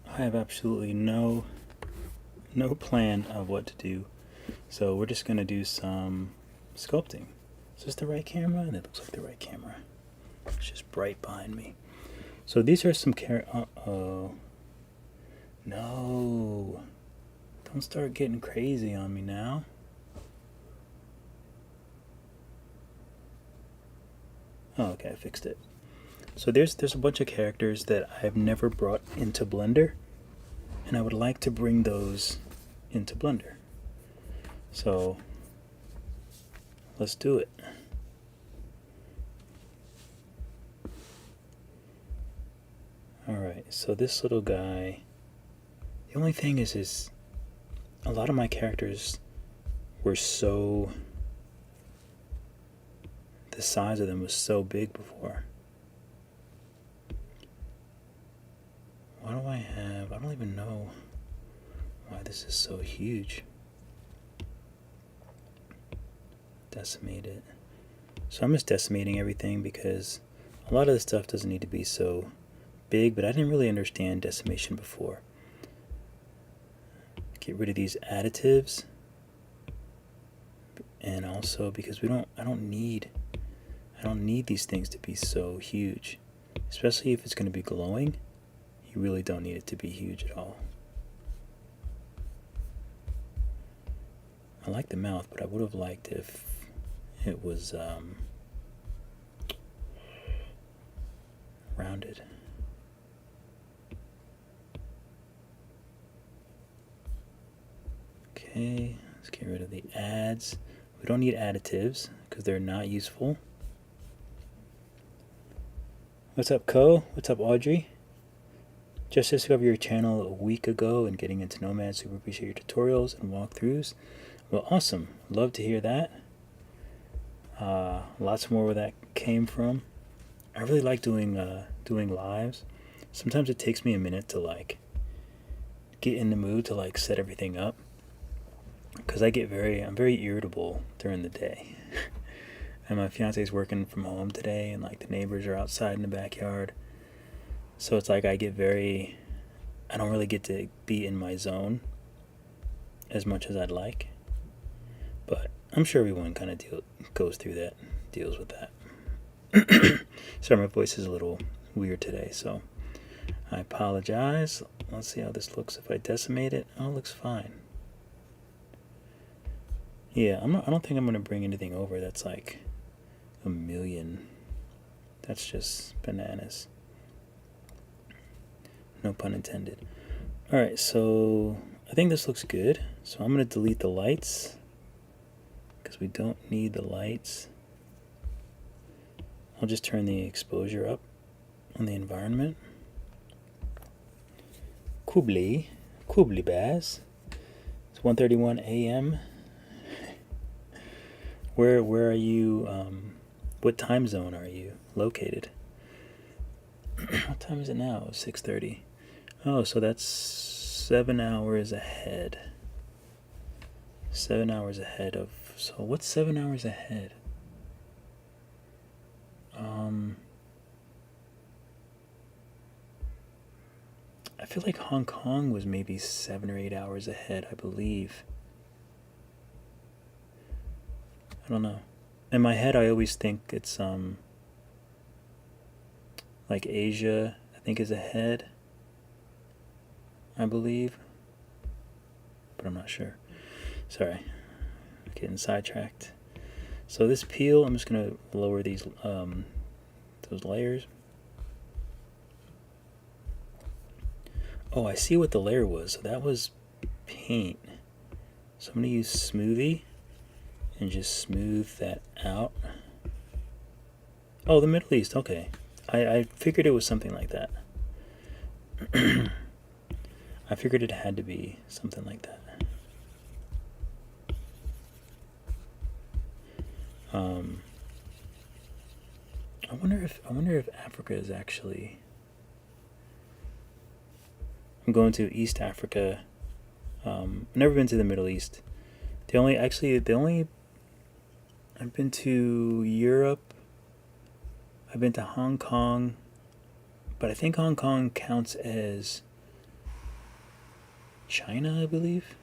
I have absolutely no plan of what to do, so we're just gonna do some sculpting. Is this the right camera? That looks like the right camera. It's just bright behind me. So these are some uh-oh. No. Don't start getting crazy on me now. Oh, okay, I fixed it. So there's a bunch of characters that I've never brought into Blender, and I would like to bring those into Blender. So let's do it. Alright, so this little guy, the only thing is a lot of my characters were so, the size of them was so big before. Why do I don't even know why this is so huge. Decimate it. So I'm just decimating everything because a lot of this stuff doesn't need to be so big, but I didn't really understand decimation before. Get rid of these additives, and also because I don't need these things to be so huge, especially if it's going to be glowing. You really don't need it to be huge at all. I like the mouth, but I would have liked if it was rounded. Okay, let's get rid of the ads. We don't need additives because they're not useful. What's up, Co? What's up, Audrey? Just discovered your channel a week ago and getting into Nomad. Super appreciate your tutorials and walkthroughs. Well, awesome. Love to hear that. Lots more where that came from. I really like doing lives. Sometimes it takes me a minute to like get in the mood to like set everything up, because I'm very irritable during the day. And my fiance's working from home today, and like the neighbors are outside in the backyard. So it's like I don't really get to be in my zone as much as I'd like. But I'm sure everyone kind of goes through that, deals with that. Sorry, my voice is a little weird today, so I apologize. Let's see how this looks if I decimate it. Oh, it looks fine. Yeah, I don't think I'm going to bring anything over that's like a million. That's just bananas. No pun intended. Alright, so I think this looks good. So I'm going to delete the lights because we don't need the lights. I'll just turn the exposure up on the environment. Kubli Baz. It's 1:31 a.m. Where are you? What time zone are you located? What time is it now? 6:30. Oh, so that's 7 hours ahead. 7 hours ahead of. So what's 7 hours ahead? I feel like Hong Kong was maybe 7 or 8 hours ahead, I believe. I don't know. In my head, I always think it's like Asia, I think, is ahead, I believe, but I'm not sure. Sorry, getting sidetracked. So this peel, I'm just gonna lower these those layers. Oh, I see what the layer was. So that was paint. So I'm gonna use smoothie and just smooth that out. Oh, the Middle East. Okay, I figured it was something like that. I figured it had to be something like that. I wonder if Africa is actually. I'm going to East Africa. Never been to the Middle East. I've been to Europe. I've been to Hong Kong, but I think Hong Kong counts as China, I believe.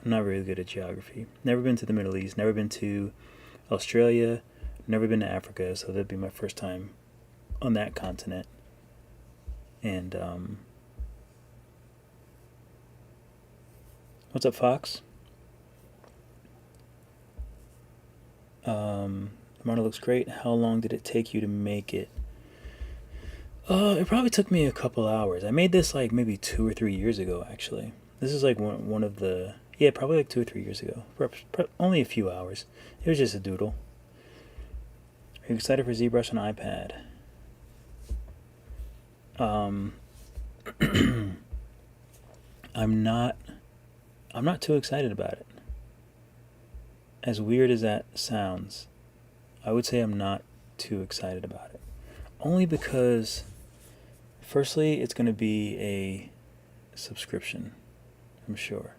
I'm not very good at geography. Never been to the Middle East, never been to Australia, never been to Africa, so that'd be my first time on that continent. And what's up, Fox? Marta looks great. How long did it take you to make it? It probably took me a couple hours. I made this like maybe 2 or 3 years ago, actually. This is like one of the, yeah, probably like 2 or 3 years ago. Only a few hours. It was just a doodle. Are you excited for ZBrush on iPad? I'm not too excited about it. As weird as that sounds, I would say I'm not too excited about it. Only because, firstly, it's going to be a subscription, I'm sure.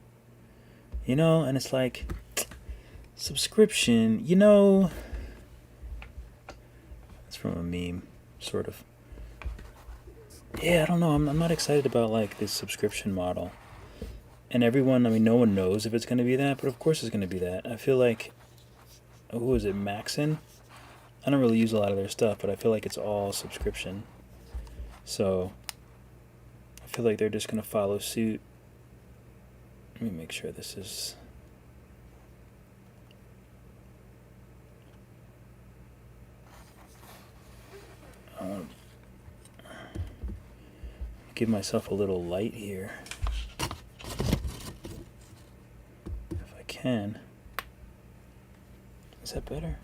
You know, and it's like, subscription, you know, it's from a meme, sort of. Yeah, I don't know, I'm not excited about like this subscription model. And everyone, I mean, no one knows if it's going to be that, but of course it's going to be that. I feel like, who is it, Maxon? I don't really use a lot of their stuff, but I feel like it's all subscription. So, I feel like they're just going to follow suit. Let me make sure this is... I want to give myself a little light here. Can. Is that better?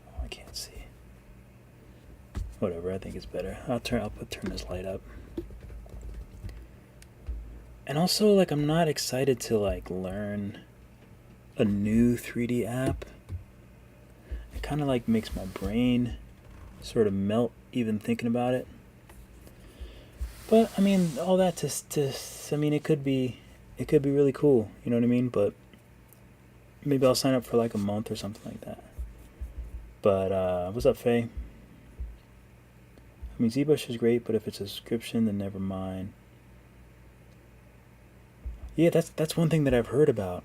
Oh, I can't see. Whatever, I think it's better. I'll turn this light up. And also, like, I'm not excited to like learn a new 3D app. It kind of like makes my brain sort of melt even thinking about it. But I mean, all that to I mean, it could be really cool. You know what I mean? But maybe I'll sign up for like a month or something like that. But, what's up, Faye? I mean, ZBrush is great, but if it's a subscription, then never mind. Yeah, that's one thing that I've heard about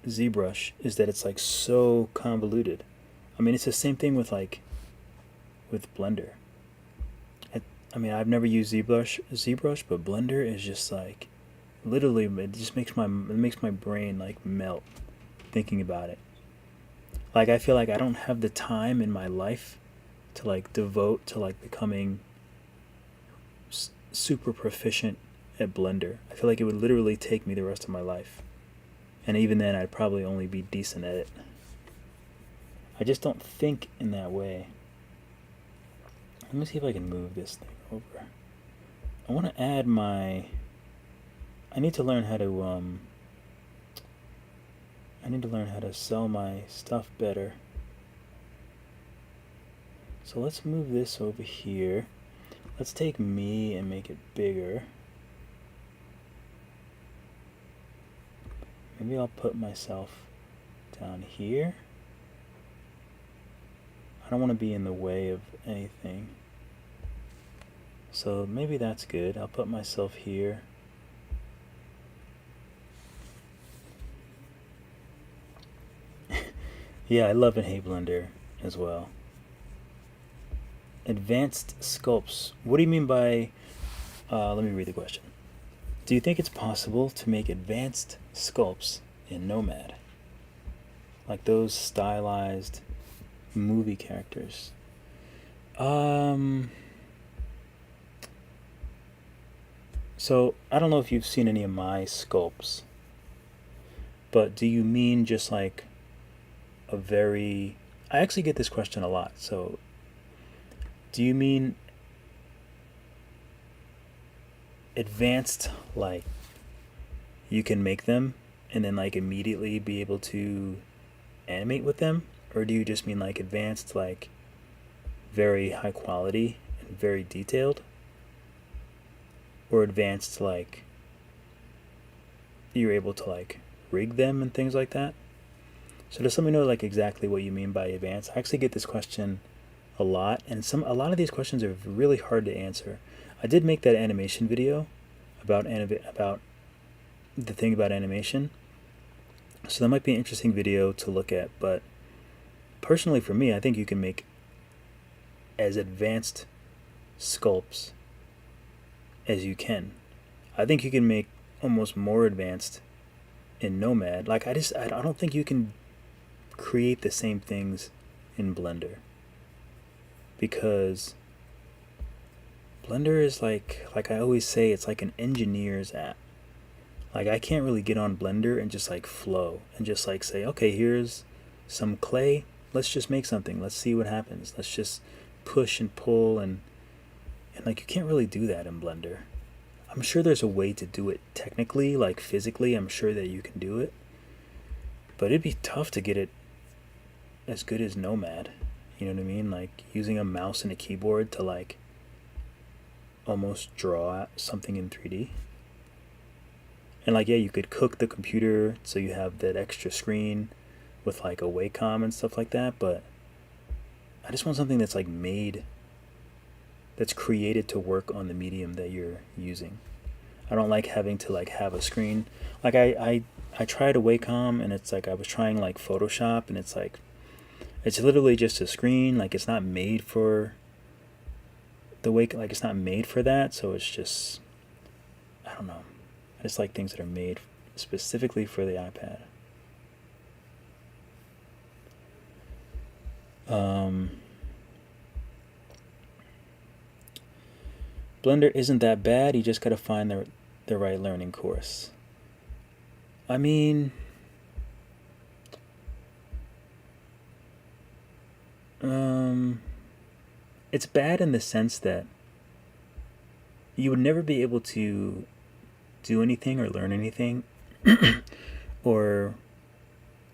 ZBrush, is that it's like so convoluted. I mean, it's the same thing with like, with Blender. I mean, I've never used ZBrush, but Blender is just like, literally, it just makes my brain like melt thinking about it. Like, I feel like I don't have the time in my life to like devote to like becoming super proficient at Blender. I feel like it would literally take me the rest of my life, and even then I'd probably only be decent at it. I just don't think in that way. Let me see if I can move this thing over. I want to add my... I need to learn how to sell my stuff better. So let's move this over here. Let's take me and make it bigger. Maybe I'll put myself down here. I don't want to be in the way of anything. So maybe that's good. I'll put myself here. Yeah, I love and hate Blender as well. Advanced sculpts. What do you mean by... let me read the question. Do you think it's possible to make advanced sculpts in Nomad? Like those stylized movie characters. So, I don't know if you've seen any of my sculpts, but do you mean just like a very... I actually get this question a lot, so do you mean advanced, like you can make them and then like immediately be able to animate with them? Or do you just mean like advanced, like very high quality and very detailed? Or advanced, like you're able to like rig them and things like that? So just let me know like exactly what you mean by advanced. I actually get this question a lot, and a lot of these questions are really hard to answer. I did make that animation video about the thing about animation, so that might be an interesting video to look at. But personally, for me, I think you can make as advanced sculpts as you can. I think you can make almost more advanced in Nomad. Like, I don't think you can create the same things in Blender, because Blender is like I always say, it's like an engineer's app. Like, I can't really get on Blender and just like flow and just like say, okay, here's some clay, let's just make something, let's see what happens, let's just push and pull, and like, you can't really do that in Blender. I'm sure there's a way to do it technically, like physically, I'm sure that you can do it, but it'd be tough to get it as good as Nomad. You know what I mean? Like, using a mouse and a keyboard to like almost draw something in 3D. And like, yeah, you could cook the computer so you have that extra screen with like a Wacom and stuff like that, but I just want something that's like made, that's created to work on the medium that you're using. I don't like having to like have a screen. Like, I tried a Wacom, and it's like I was trying like Photoshop, and it's like, it's literally just a screen. Like, it's not made for the Wacom, like it's not made for that, so it's just, I don't know. I just like things that are made specifically for the iPad. Blender isn't that bad, you just gotta find the right learning course. I mean, it's bad in the sense that you would never be able to do anything or learn anything or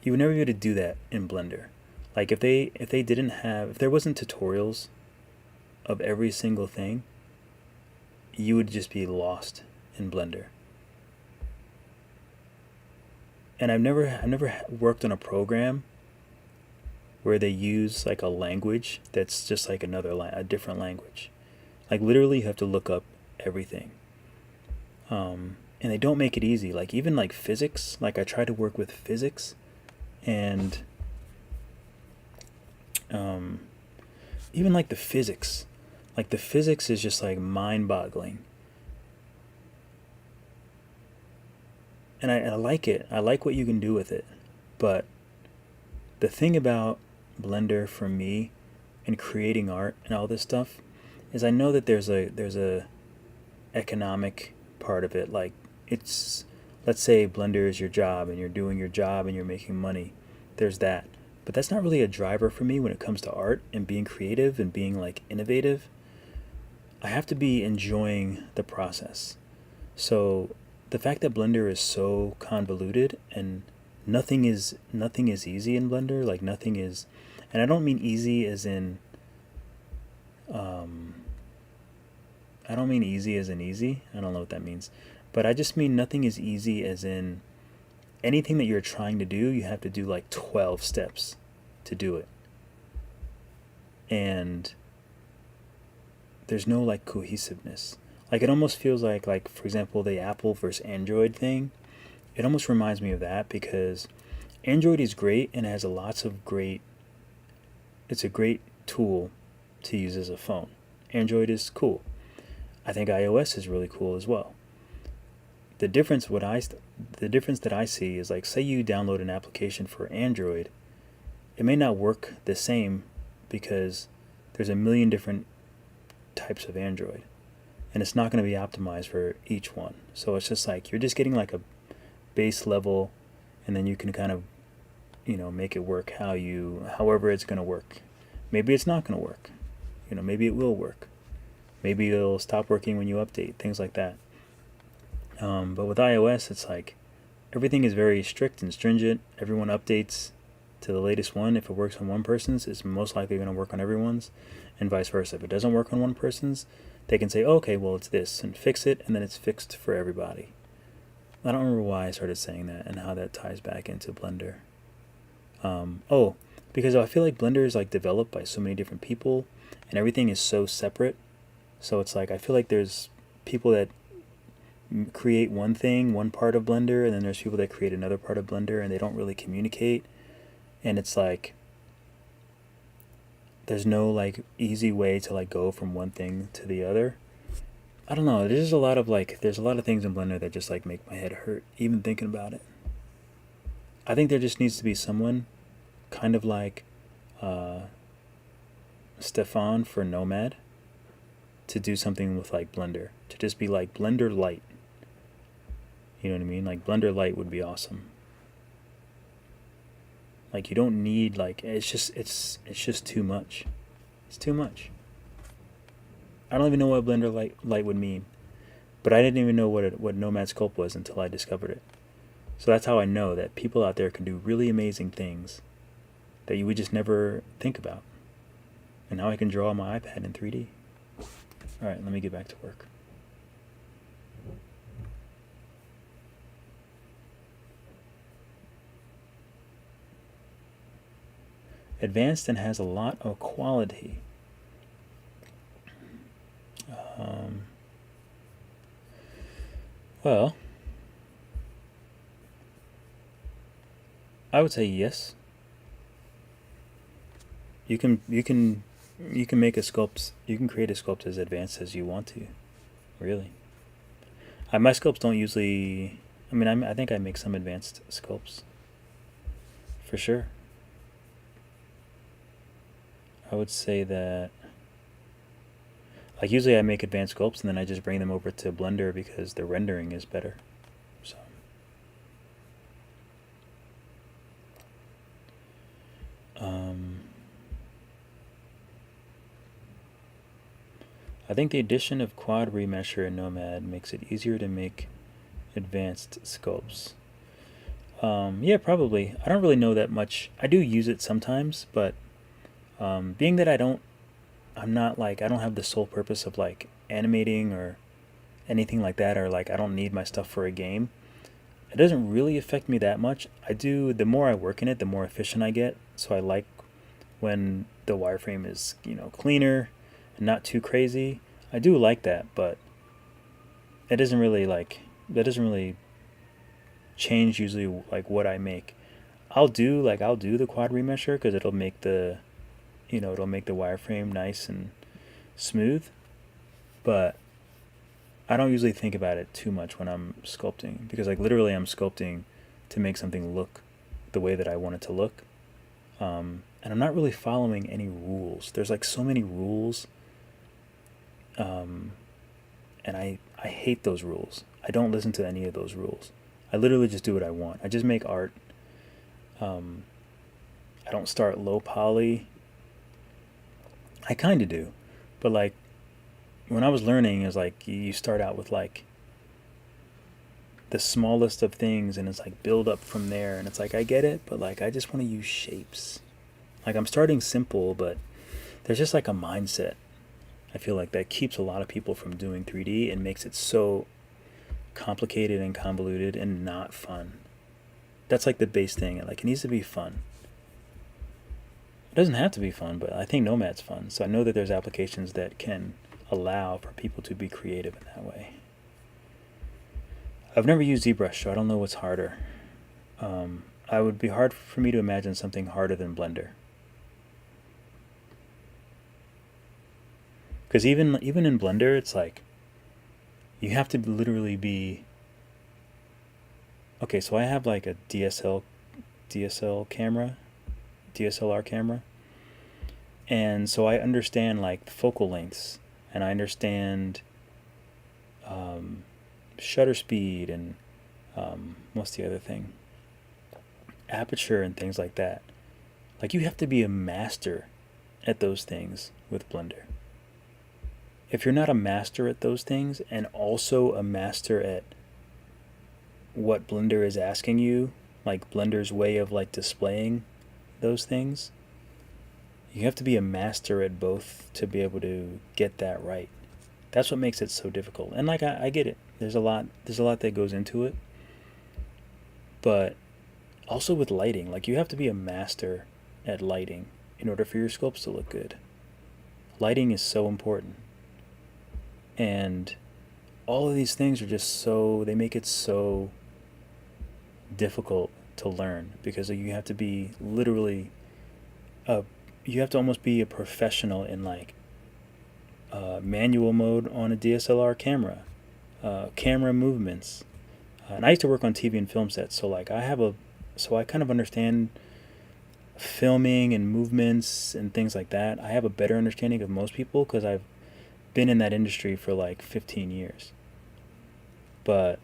you would never be able to do that in Blender. Like, if there wasn't tutorials of every single thing, you would just be lost in Blender. And I've never worked on a program where they use like a language that's just like a different language. Like, literally you have to look up everything. And they don't make it easy. Like, even like physics, like I try to work with physics, and even like the physics is just like mind-boggling. And I like it. I like what you can do with it. But the thing about Blender for me and creating art and all this stuff is I know that there's a economic part of it. Like, it's, let's say Blender is your job and you're doing your job and you're making money. There's that. But that's not really a driver for me when it comes to art and being creative and being like innovative. I have to be enjoying the process. So the fact that Blender is so convoluted and nothing is easy in Blender, like nothing is, and I don't mean easy as in I don't mean easy as in easy. I don't know what that means. But I just mean nothing is easy as in anything that you're trying to do, you have to do like 12 steps to do it. And there's no like cohesiveness. Like, it almost feels like for example, the Apple versus Android thing. It almost reminds me of that, because Android is great and it has it's a great tool to use as a phone. Android is cool. I think iOS is really cool as well. The difference that I see is, like, say you download an application for Android, it may not work the same because there's a million different types of Android, and it's not going to be optimized for each one. So it's just like you're just getting like a base level, and then you can kind of, make it work however it's going to work. Maybe it's not going to work. Maybe it will work. Maybe it'll stop working when you update, things like that. But with iOS, it's like everything is very strict and stringent. Everyone updates to the latest one. If it works on one person's, it's most likely going to work on everyone's, and vice versa. If it doesn't work on one person's, they can say, oh, okay, well, it's this, and fix it, and then it's fixed for everybody. I don't remember why I started saying that and how that ties back into Blender. because I feel like Blender is like developed by so many different people and everything is so separate. So it's like I feel like there's people that create one thing, one part of Blender, and then there's people that create another part of Blender and they don't really communicate. And it's like there's no like easy way to like go from one thing to the other. I don't know. There's a lot of things in Blender that just like make my head hurt even thinking about it. I think there just needs to be someone kind of like Stefan for Nomad to do something with like Blender, to just be like Blender Lite. You know what I mean? Like Blender Lite would be awesome. Like you don't need like it's just too much. It's too much. I don't even know what Blender Lite would mean, but I didn't even know what Nomad Sculpt was until I discovered it. So that's how I know that people out there can do really amazing things that you would just never think about. And now I can draw on my iPad in 3D. All right, let me get back to work. Advanced and has a lot of quality. Well, I would say yes. You can make a sculpt. You can create a sculpt as advanced as you want to. Really, my sculpts don't usually. I mean, I think I make some advanced sculpts. For sure. I would say that. Like usually I make advanced sculpts and then I just bring them over to Blender because the rendering is better. So I think the addition of quad remesher in Nomad makes it easier to make advanced sculpts. Yeah, probably. I don't really know that much. I do use it sometimes, but being that I don't have the sole purpose of like animating or anything like that, or like I don't need my stuff for a game. It doesn't really affect me that much. The more I work in it, the more efficient I get. So I like when the wireframe is, cleaner and not too crazy. I do like that, but that doesn't really change usually like what I make. I'll do the quad remesher because it'll make the wireframe nice and smooth, but I don't usually think about it too much when I'm sculpting because like literally I'm sculpting to make something look the way that I want it to look. And I'm not really following any rules. There's like so many rules, and I hate those rules. I don't listen to any of those rules. I literally just do what I want. I just make art. I don't start low poly. I kind of do, but like when I was learning, it's like you start out with like the smallest of things and it's like build up from there, and it's like I get it, but like I just want to use shapes. Like I'm starting simple, but there's just like a mindset I feel like that keeps a lot of people from doing 3D and makes it so complicated and convoluted and not fun. That's like the base thing. Like it needs to be fun. It doesn't have to be fun, but I think Nomad's fun. So I know that there's applications that can allow for people to be creative in that way. I've never used ZBrush, so I don't know what's harder. I would be hard for me to imagine something harder than Blender. Because even in Blender, it's like you have to literally be. Okay, so I have like a DSLR camera, and so I understand like focal lengths, and I understand shutter speed, and what's the other thing? Aperture and things like that. Like you have to be a master at those things with Blender. If you're not a master at those things and also a master at what Blender is asking you, like Blender's way of like displaying those things, you have to be a master at both to be able to get that right. That's what makes it so difficult. And like I get it. There's a lot that goes into it. But also with lighting, like you have to be a master at lighting in order for your sculpts to look good. Lighting is so important. And all of these things are just so, they make it so difficult to learn because you have to be literally, you have to almost be a professional in like manual mode on a DSLR camera, camera movements. And I used to work on TV and film sets, so like so I kind of understand filming and movements and things like that. I have a better understanding of most people because I've been in that industry for like 15 years. But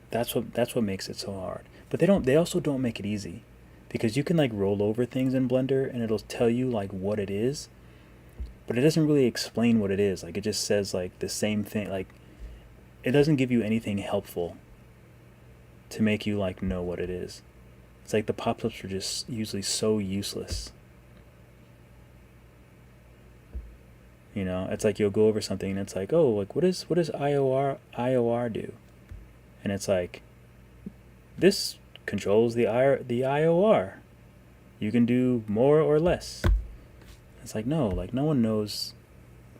that's what makes it so hard. But they also don't make it easy, because you can like roll over things in Blender and it'll tell you like what it is, but it doesn't really explain what it is. Like it just says like the same thing. Like it doesn't give you anything helpful to make you like know what it is. It's like the pop-ups are just usually so useless. You know, it's like you'll go over something and it's like, oh, like what does IOR do? And it's like, this controls the IOR. You can do more or less. It's like, no one knows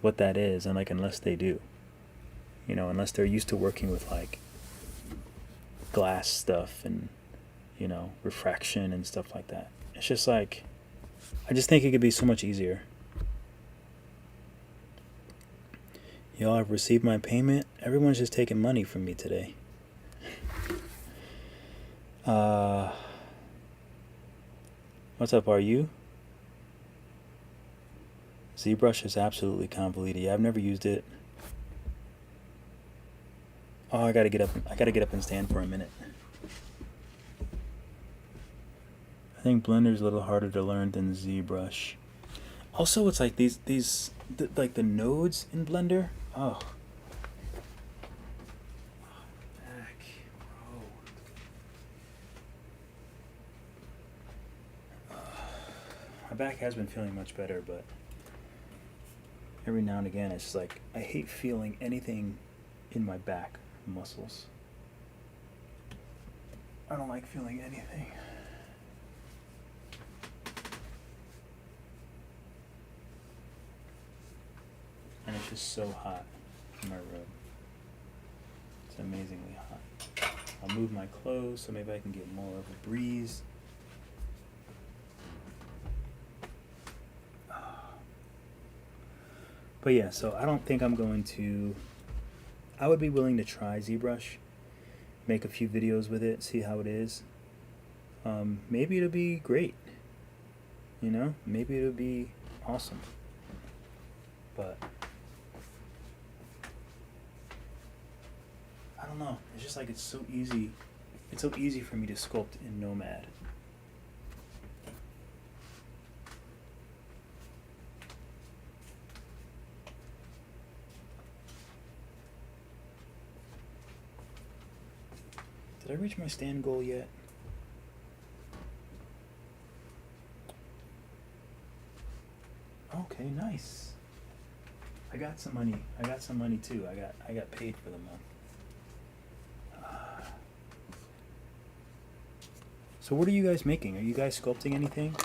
what that is, and like unless they do. You know, unless they're used to working with like glass stuff and, you know, refraction and stuff like that. It's just like, I just think it could be so much easier. Y'all have received my payment. Everyone's just taking money from me today. What's up, are you? ZBrush is absolutely convoluted. Yeah, I've never used it. Oh, I gotta get up and stand for a minute. I think Blender's a little harder to learn than ZBrush. Also, it's like like the nodes in Blender. Oh. Back, bro. My back has been feeling much better, but every now and again, it's just like I hate feeling anything in my back muscles. I don't like feeling anything. And it's just so hot in my room. It's amazingly hot. I'll move my clothes so maybe I can get more of a breeze. But yeah, so I don't think I'm going to... I would be willing to try ZBrush, make a few videos with it, see how it is. Maybe it'll be great. You know? Maybe it'll be awesome. But... I don't know. It's just like it's so easy. It's so easy for me to sculpt in Nomad. Did I reach my stand goal yet? Okay, nice. I got some money. I got some money too. I got paid for the month. So what are you guys making? Are you guys sculpting anything?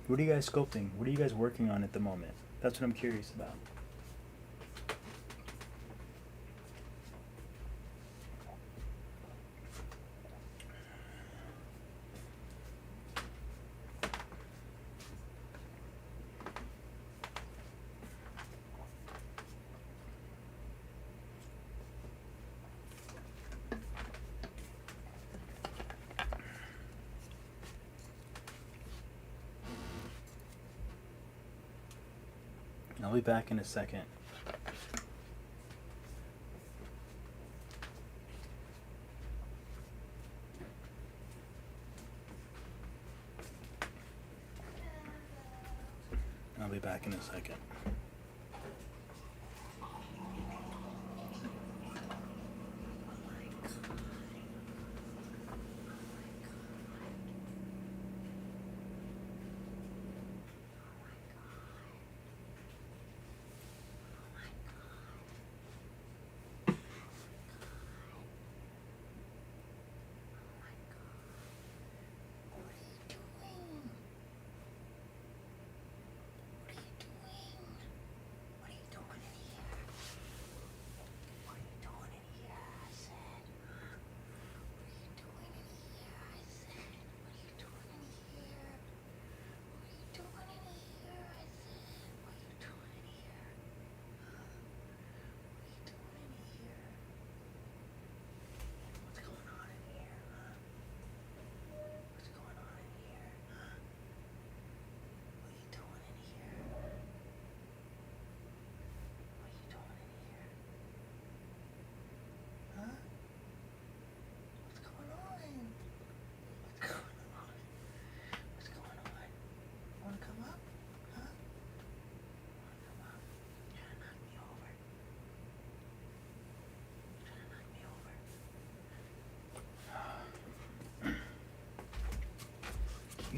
What are you guys sculpting? What are you guys working on at the moment? That's what I'm curious about. I'll be back in a second. I'll be back in a second.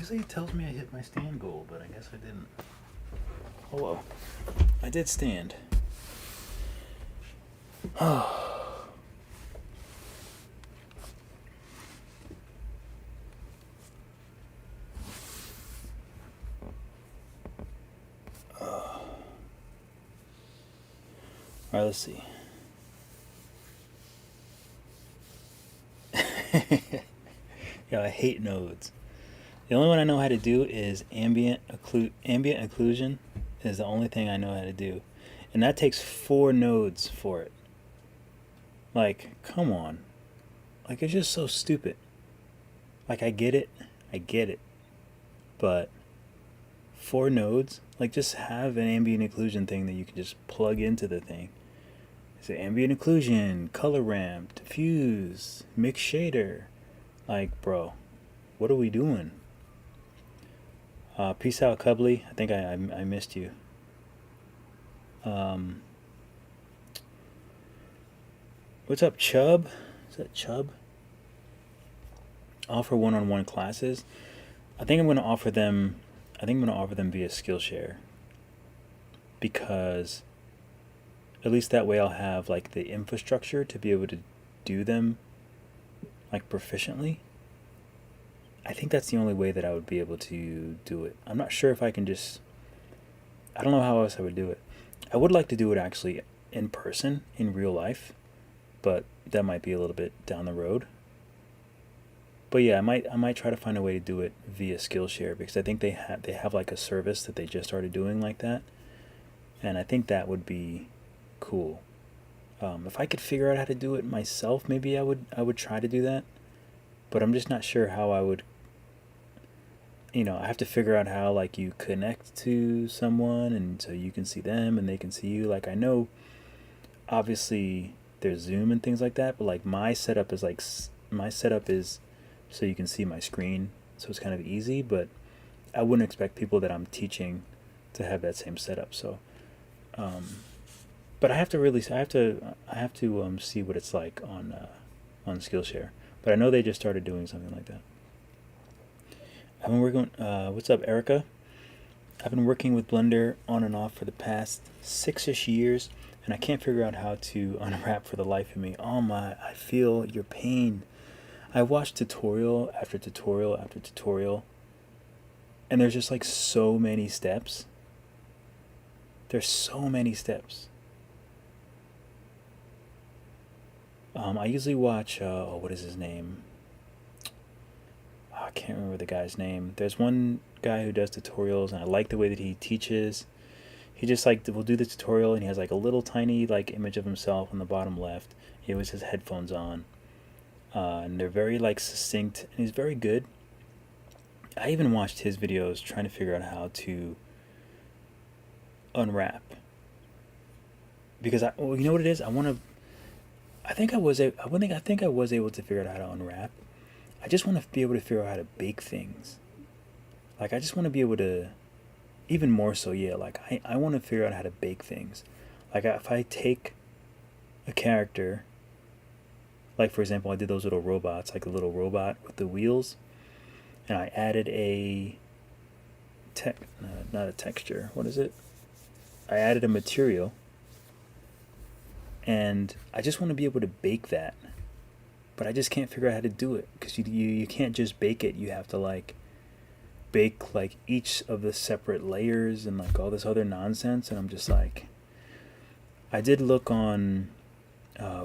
Usually it tells me I hit my stand goal, but I guess I didn't. Oh well. I did stand. Alright, let's see. Yeah, I hate nodes. The only one I know how to do is ambient occlusion is the only thing I know how to do. And that takes 4 nodes for it. Like, come on. Like, it's just so stupid. Like, I get it. But 4 nodes? Like, just have an ambient occlusion thing that you can just plug into the thing. It's an ambient occlusion, color ramp, diffuse, mix shader. Like, bro, what are we doing? Peace out, Cubbly. I think I missed you. What's up, Chubb? Is that Chubb? Offer one-on-one classes. I think I'm going to offer them via Skillshare, because at least that way I'll have like the infrastructure to be able to do them like proficiently. I think that's the only way that I would be able to do it. I'm not sure if I can just, I don't know how else I would do it. I would like to do it actually in person, in real life, but that might be a little bit down the road. But yeah, I might try to find a way to do it via Skillshare, because I think they have like a service that they just started doing like that, and I think that would be cool. If I could figure out how to do it myself, maybe I would try to do that, but I'm just not sure how I would. I have to figure out how like you connect to someone, and so you can see them and they can see you. Like, I know, obviously there's Zoom and things like that, but like my setup is so you can see my screen, so it's kind of easy. But I wouldn't expect people that I'm teaching to have that same setup. So, but I have to see what it's like on Skillshare. But I know they just started doing something like that. I've been working. What's up, Erica? I've been working with Blender on and off for the past 6-ish years, and I can't figure out how to unwrap for the life of me. Oh my! I feel your pain. I watched tutorial after tutorial after tutorial, and there's just like so many steps. There's so many steps. I usually watch, what is his name? I can't remember the guy's name. There's one guy who does tutorials, and I like the way that he teaches. He just like will do the tutorial, and he has like a little tiny like image of himself on the bottom left. He always has headphones on. And they're very like succinct, and he's very good. I even watched his videos trying to figure out how to unwrap, because you know what it is. I think I was able to figure out how to unwrap. I just want to be able to figure out how to bake things. Like, I just want to be able to, even more so, yeah. Like, I want to figure out how to bake things. Like, if I take a character. Like, for example, I did those little robots, like a little robot with the wheels, and I added not a texture, what is it? I added a material, and I just want to be able to bake that, but I just can't figure out how to do it, because you can't just bake it. You have to, like, bake, like, each of the separate layers and, like, all this other nonsense, and I'm just like, I did look on...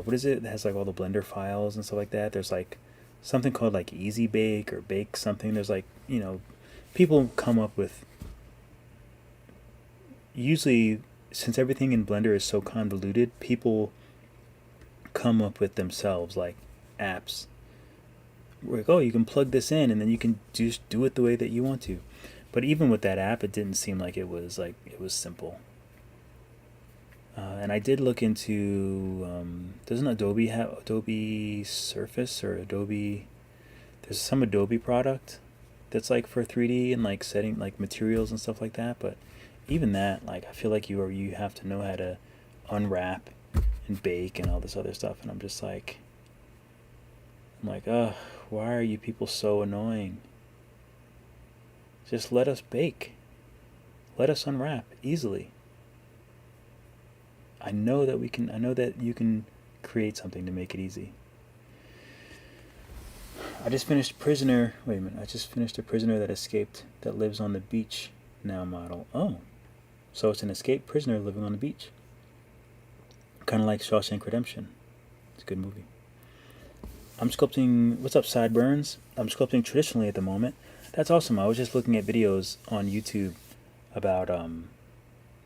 what is it that has like all the Blender files and stuff like that. There's like something called like Easy Bake or Bake something. There's like, people come up with, usually since everything in Blender is so convoluted, people come up with themselves like apps where, like, oh, you can plug this in and then you can just do it the way that you want to. But even with that app, it didn't seem like it was simple. And I did look into, doesn't Adobe have Adobe Surface or Adobe, there's some Adobe product that's like for 3D and like setting like materials and stuff like that. But even that, like, I feel like you have to know how to unwrap and bake and all this other stuff. And I'm like, ugh, why are you people so annoying? Just let us bake. Let us unwrap easily. I know that you can create something to make it easy. I just finished Prisoner. Wait a minute. I just finished a Prisoner that escaped, that lives on the beach now model. Oh. So it's an escaped prisoner living on the beach. Kind of like Shawshank Redemption. It's a good movie. I'm sculpting. What's up, Sideburns? I'm sculpting traditionally at the moment. That's awesome. I was just looking at videos on YouTube about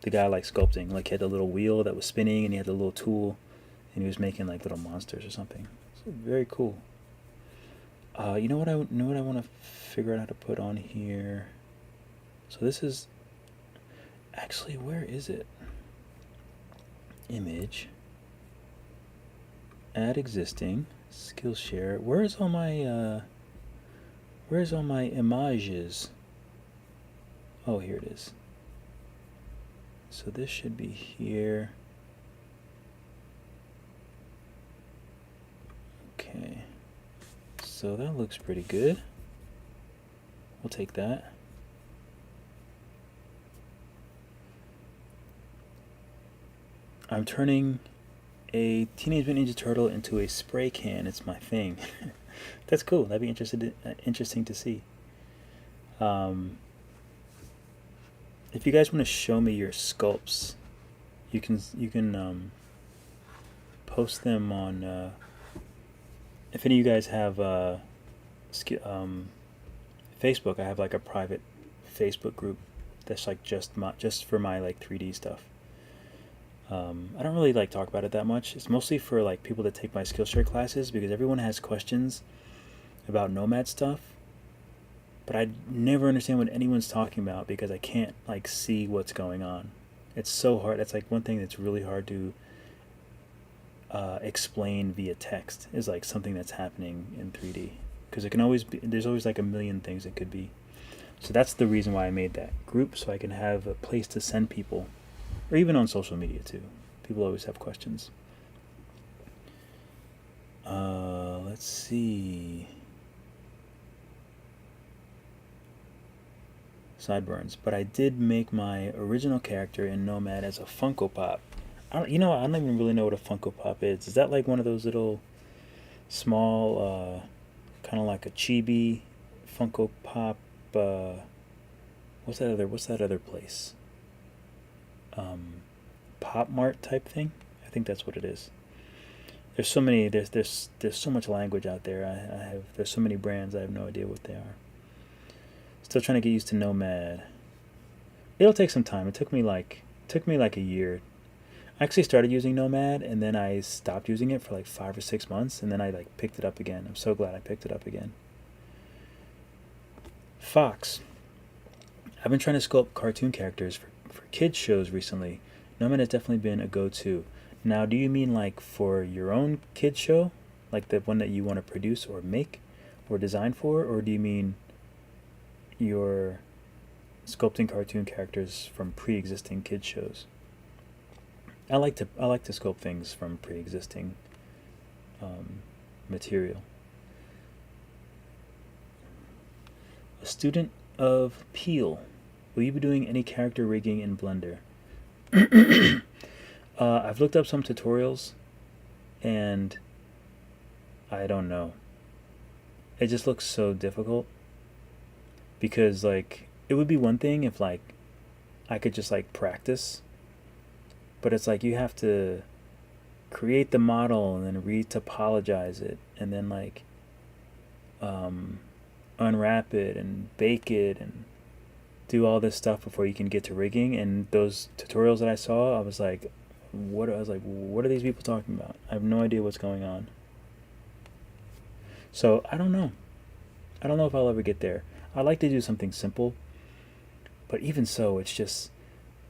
the guy like sculpting. Like, he had a little wheel that was spinning, and he had a little tool, and he was making like little monsters or something. So very cool. You know what I want to figure out how to put on here. So this is actually, where is it? Image. Add existing. Skillshare. Where's all my images? Oh, here it is. So this should be here. Okay. So that looks pretty good. We'll take that. I'm turning a Teenage Mutant Ninja Turtle into a spray can. It's my thing. That's cool. That'd be interesting to see. If you guys want to show me your sculpts, you can post them on. If any of you guys have Facebook, I have like a private Facebook group that's like just for my like 3D stuff. I don't really like talk about it that much. It's mostly for like people that take my Skillshare classes, because everyone has questions about Nomad stuff, but I never understand what anyone's talking about because I can't like see what's going on. It's so hard. That's like one thing that's really hard to explain via text, is like something that's happening in 3D, because it can always be, there's always like a million things it could be. So that's the reason why I made that group, so I can have a place to send people, or even on social media too. People always have questions. Let's see. Sideburns. But I did make my original character in Nomad as a Funko Pop. I don't even really know what a Funko Pop is. Is that like one of those little small, kind of like a chibi Funko Pop? What's that other place? Pop Mart type thing. I think that's what it is. There's so many. There's so much language out there. There's so many brands. I have no idea what they are. Still trying to get used to Nomad. It'll take some time. It took me like a year. I actually started using Nomad, and then I stopped using it for like 5 or 6 months, and then I like picked it up again. I'm so glad I picked it up again. Fox. I've been trying to sculpt cartoon characters for kids shows recently. Nomad has definitely been a go-to. Now, do you mean like for your own kids show, like the one that you want to produce or make or design for, or do you mean you're sculpting cartoon characters from pre-existing kids shows? I like to sculpt things from pre-existing material. A student of Peel. Will you be doing any character rigging in Blender? I've looked up some tutorials, and I don't know. It just looks so difficult, because like it would be one thing if like I could just like practice, but it's like you have to create the model and then re-topologize it, and then like unwrap it and bake it and do all this stuff before you can get to rigging. And those tutorials that I saw, I was like, what are these people talking about? I have no idea what's going on. So I don't know if I'll ever get there. I like to do something simple, but even so, it's just,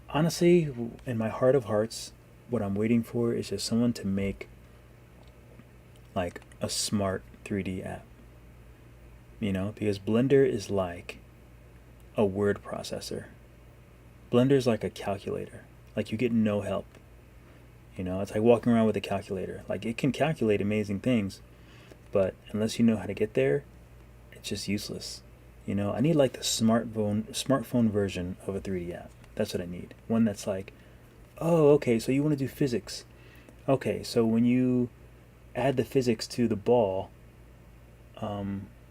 honestly, in my heart of hearts, what I'm waiting for is just someone to make like a smart 3D app, because Blender is like a word processor. Blender is like a calculator. Like, you get no help. It's like walking around with a calculator. Like, it can calculate amazing things, but unless you know how to get there, it's just useless. You know, I need like the smartphone version of a 3D app. That's what I need. One that's like, oh, okay, so you want to do physics. Okay, so when you add the physics to the ball,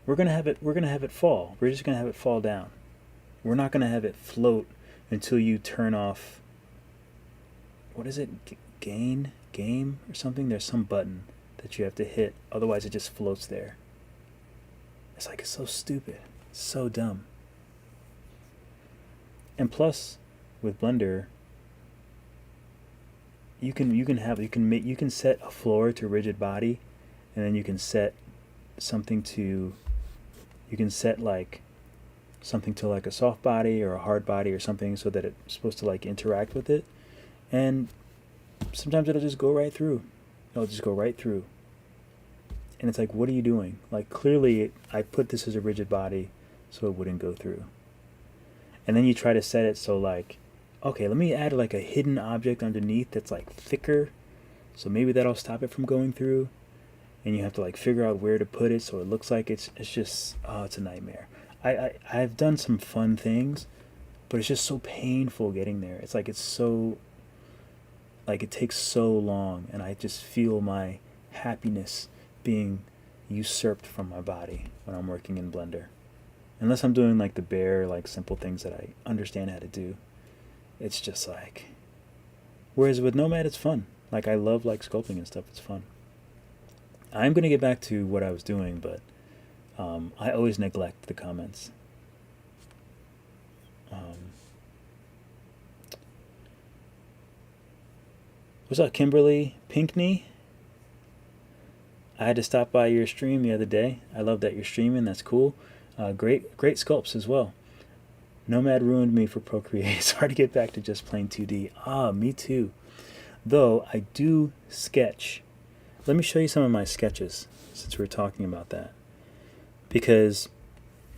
we're gonna have it fall. We're just gonna have it fall down. We're not gonna have it float until you turn off. What is it? Game or something? There's some button that you have to hit. Otherwise, it just floats there. It's like, it's so stupid. It's so dumb. And plus, with Blender, you can set a floor to rigid body, and then you can set something to like something to like a soft body or a hard body or something, so that it's supposed to like interact with it. And sometimes it'll just go right through. It'll just go right through. And it's like, what are you doing? Like, clearly I put this as a rigid body so it wouldn't go through. And then you try to set it so like, okay, let me add like a hidden object underneath that's like thicker, so maybe that'll stop it from going through. And you have to like figure out where to put it so it looks like it's just, oh, it's a nightmare. I've done some fun things, but it's just so painful getting there. It's like, it's so, like, it takes so long, and I just feel my happiness being usurped from my body when I'm working in Blender. Unless I'm doing like the bare, like simple things that I understand how to do. It's just like, whereas with Nomad it's fun. Like, I love like sculpting and stuff. It's fun. I'm gonna get back to what I was doing, but I always neglect the comments. What's up, Kimberly Pinkney? I had to stop by your stream the other day. I love that you're streaming. That's cool. Great sculpts as well. Nomad ruined me for Procreate. It's hard to get back to just plain 2D. Ah, me too. Though I do sketch. Let me show you some of my sketches, since we're talking about that. Because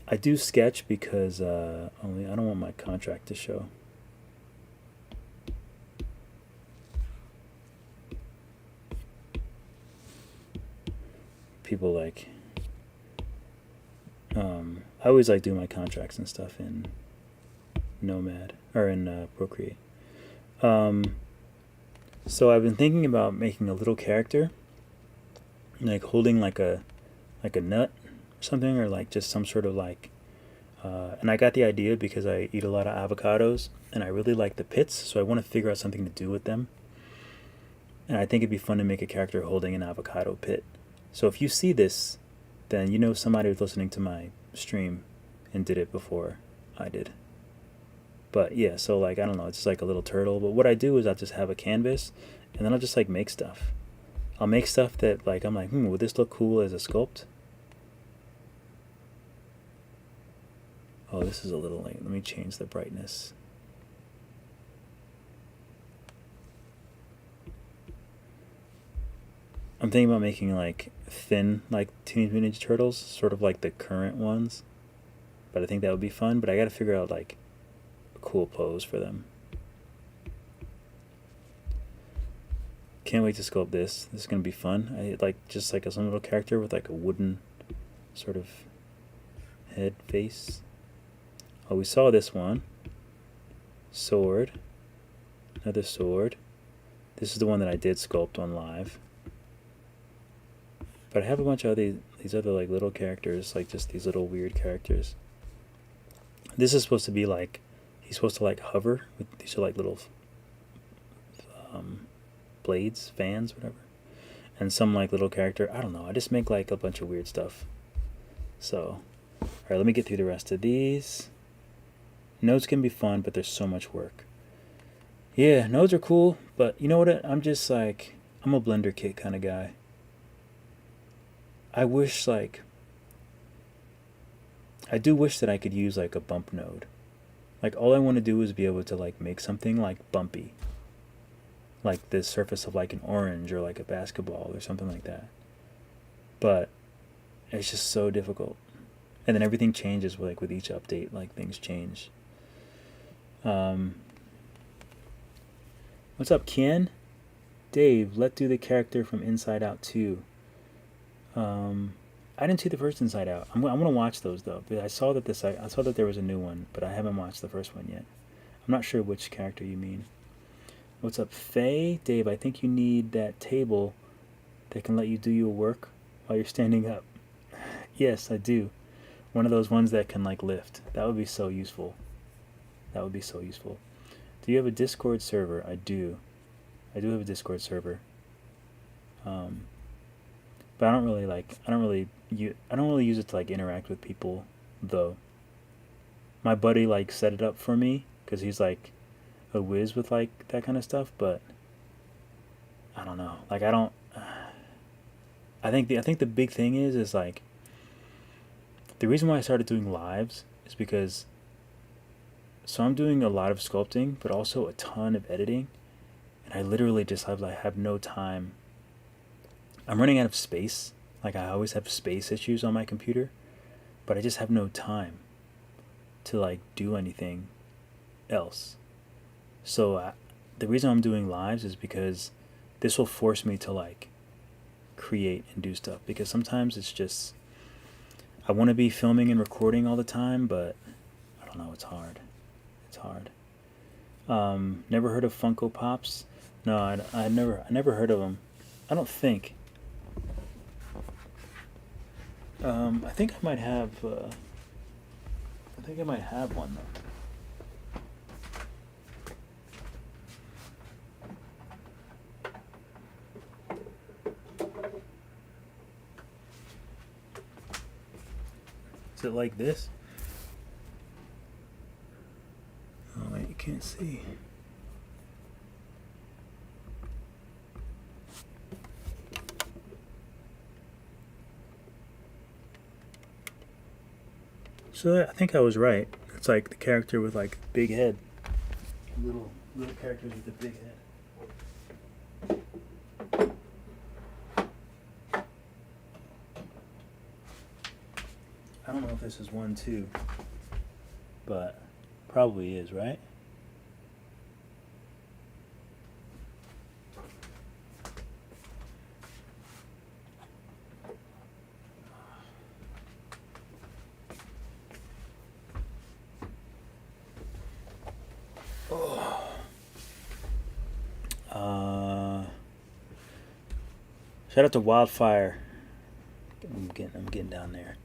I do sketch because only I don't want my contract to show. People like, I always like doing my contracts and stuff in Nomad or in Procreate. So I've been thinking about making a little character, like holding like a nut or something, or like just some sort of like, and I got the idea because I eat a lot of avocados and I really like the pits, so I want to figure out something to do with them. And I think it'd be fun to make a character holding an avocado pit. So if you see this, then you know somebody was listening to my stream and did it before I did. But yeah, so like, I don't know, it's just like a little turtle. But what I do is I'll just have a canvas, and then I'll just like make stuff. I'll make stuff that like, I'm like, would this look cool as a sculpt? Oh, this is a little late. Let me change the brightness. I'm thinking about making like thin, like Teenage Mutant Ninja Turtles, sort of like the current ones. But I think that would be fun. But I gotta figure out like a cool pose for them. Can't wait to sculpt this. This is gonna be fun. I like just like some little character with like a wooden sort of head face. Oh, we saw this one. Sword. Another sword. This is the one that I did sculpt on live. But I have a bunch of these other like little characters, like just these little weird characters. This is supposed to be like, he's supposed to like hover with these are like little blades, fans, whatever. And some like little character, I don't know. I just make like a bunch of weird stuff. So, all right, let me get through the rest of these. Nodes can be fun, but there's so much work. Yeah, nodes are cool, but you know what? I'm just like, I'm a Blender kit kind of guy. I wish like, I do wish that I could use like a bump node. Like all I want to do is be able to like make something like bumpy. Like the surface of like an orange or like a basketball or something like that. But it's just so difficult. And then everything changes like with each update, like things change. What's up, Ken? Dave, let's do the character from Inside Out 2. I didn't see the first Inside Out. I'm gonna watch those though. But I saw that I saw that there was a new one, but I haven't watched the first one yet. I'm not sure which character you mean. What's up, Faye? Dave, I think you need that table that can let you do your work while you're standing up. Yes, I do. One of those ones that can like lift. That would be so useful. That would be so useful. Do you have a Discord server? I do. I do have a Discord server. But I don't really use it to like interact with people though. My buddy like set it up for me because he's like a whiz with like that kind of stuff, but I don't know. Like I don't. I think the big thing is like the reason why I started doing lives is because so I'm doing a lot of sculpting, but also a ton of editing, and I literally just have no time. I'm running out of space. Like I always have space issues on my computer, but I just have no time to like do anything else. So the reason I'm doing lives is because this will force me to like create and do stuff, because sometimes it's just I want to be filming and recording all the time, but I don't know, it's hard. It's hard. Never heard of Funko Pops? No, I never heard of them. I don't think. I think I might have. I think I might have one though. Is it like this? Oh wait, you can't see. So I think I was right. It's like the character with like big head. Little characters with the big head. I don't know if this is one too, but probably is, right? Shout out to Wildfire. I'm getting down there.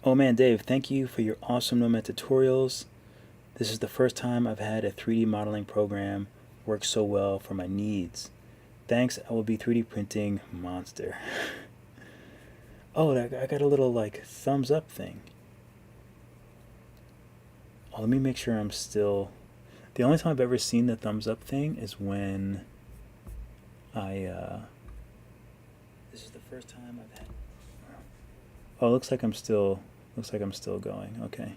Oh man, Dave, thank you for your awesome Nomad tutorials. This is the first time I've had a 3D modeling program work so well for my needs. Thanks, I will be 3D printing monster. Oh, I got a little like thumbs up thing. Oh, let me make sure I'm still... The only time I've ever seen the thumbs up thing is when this is the first time I've had... Oh, looks like I'm still going. Okay.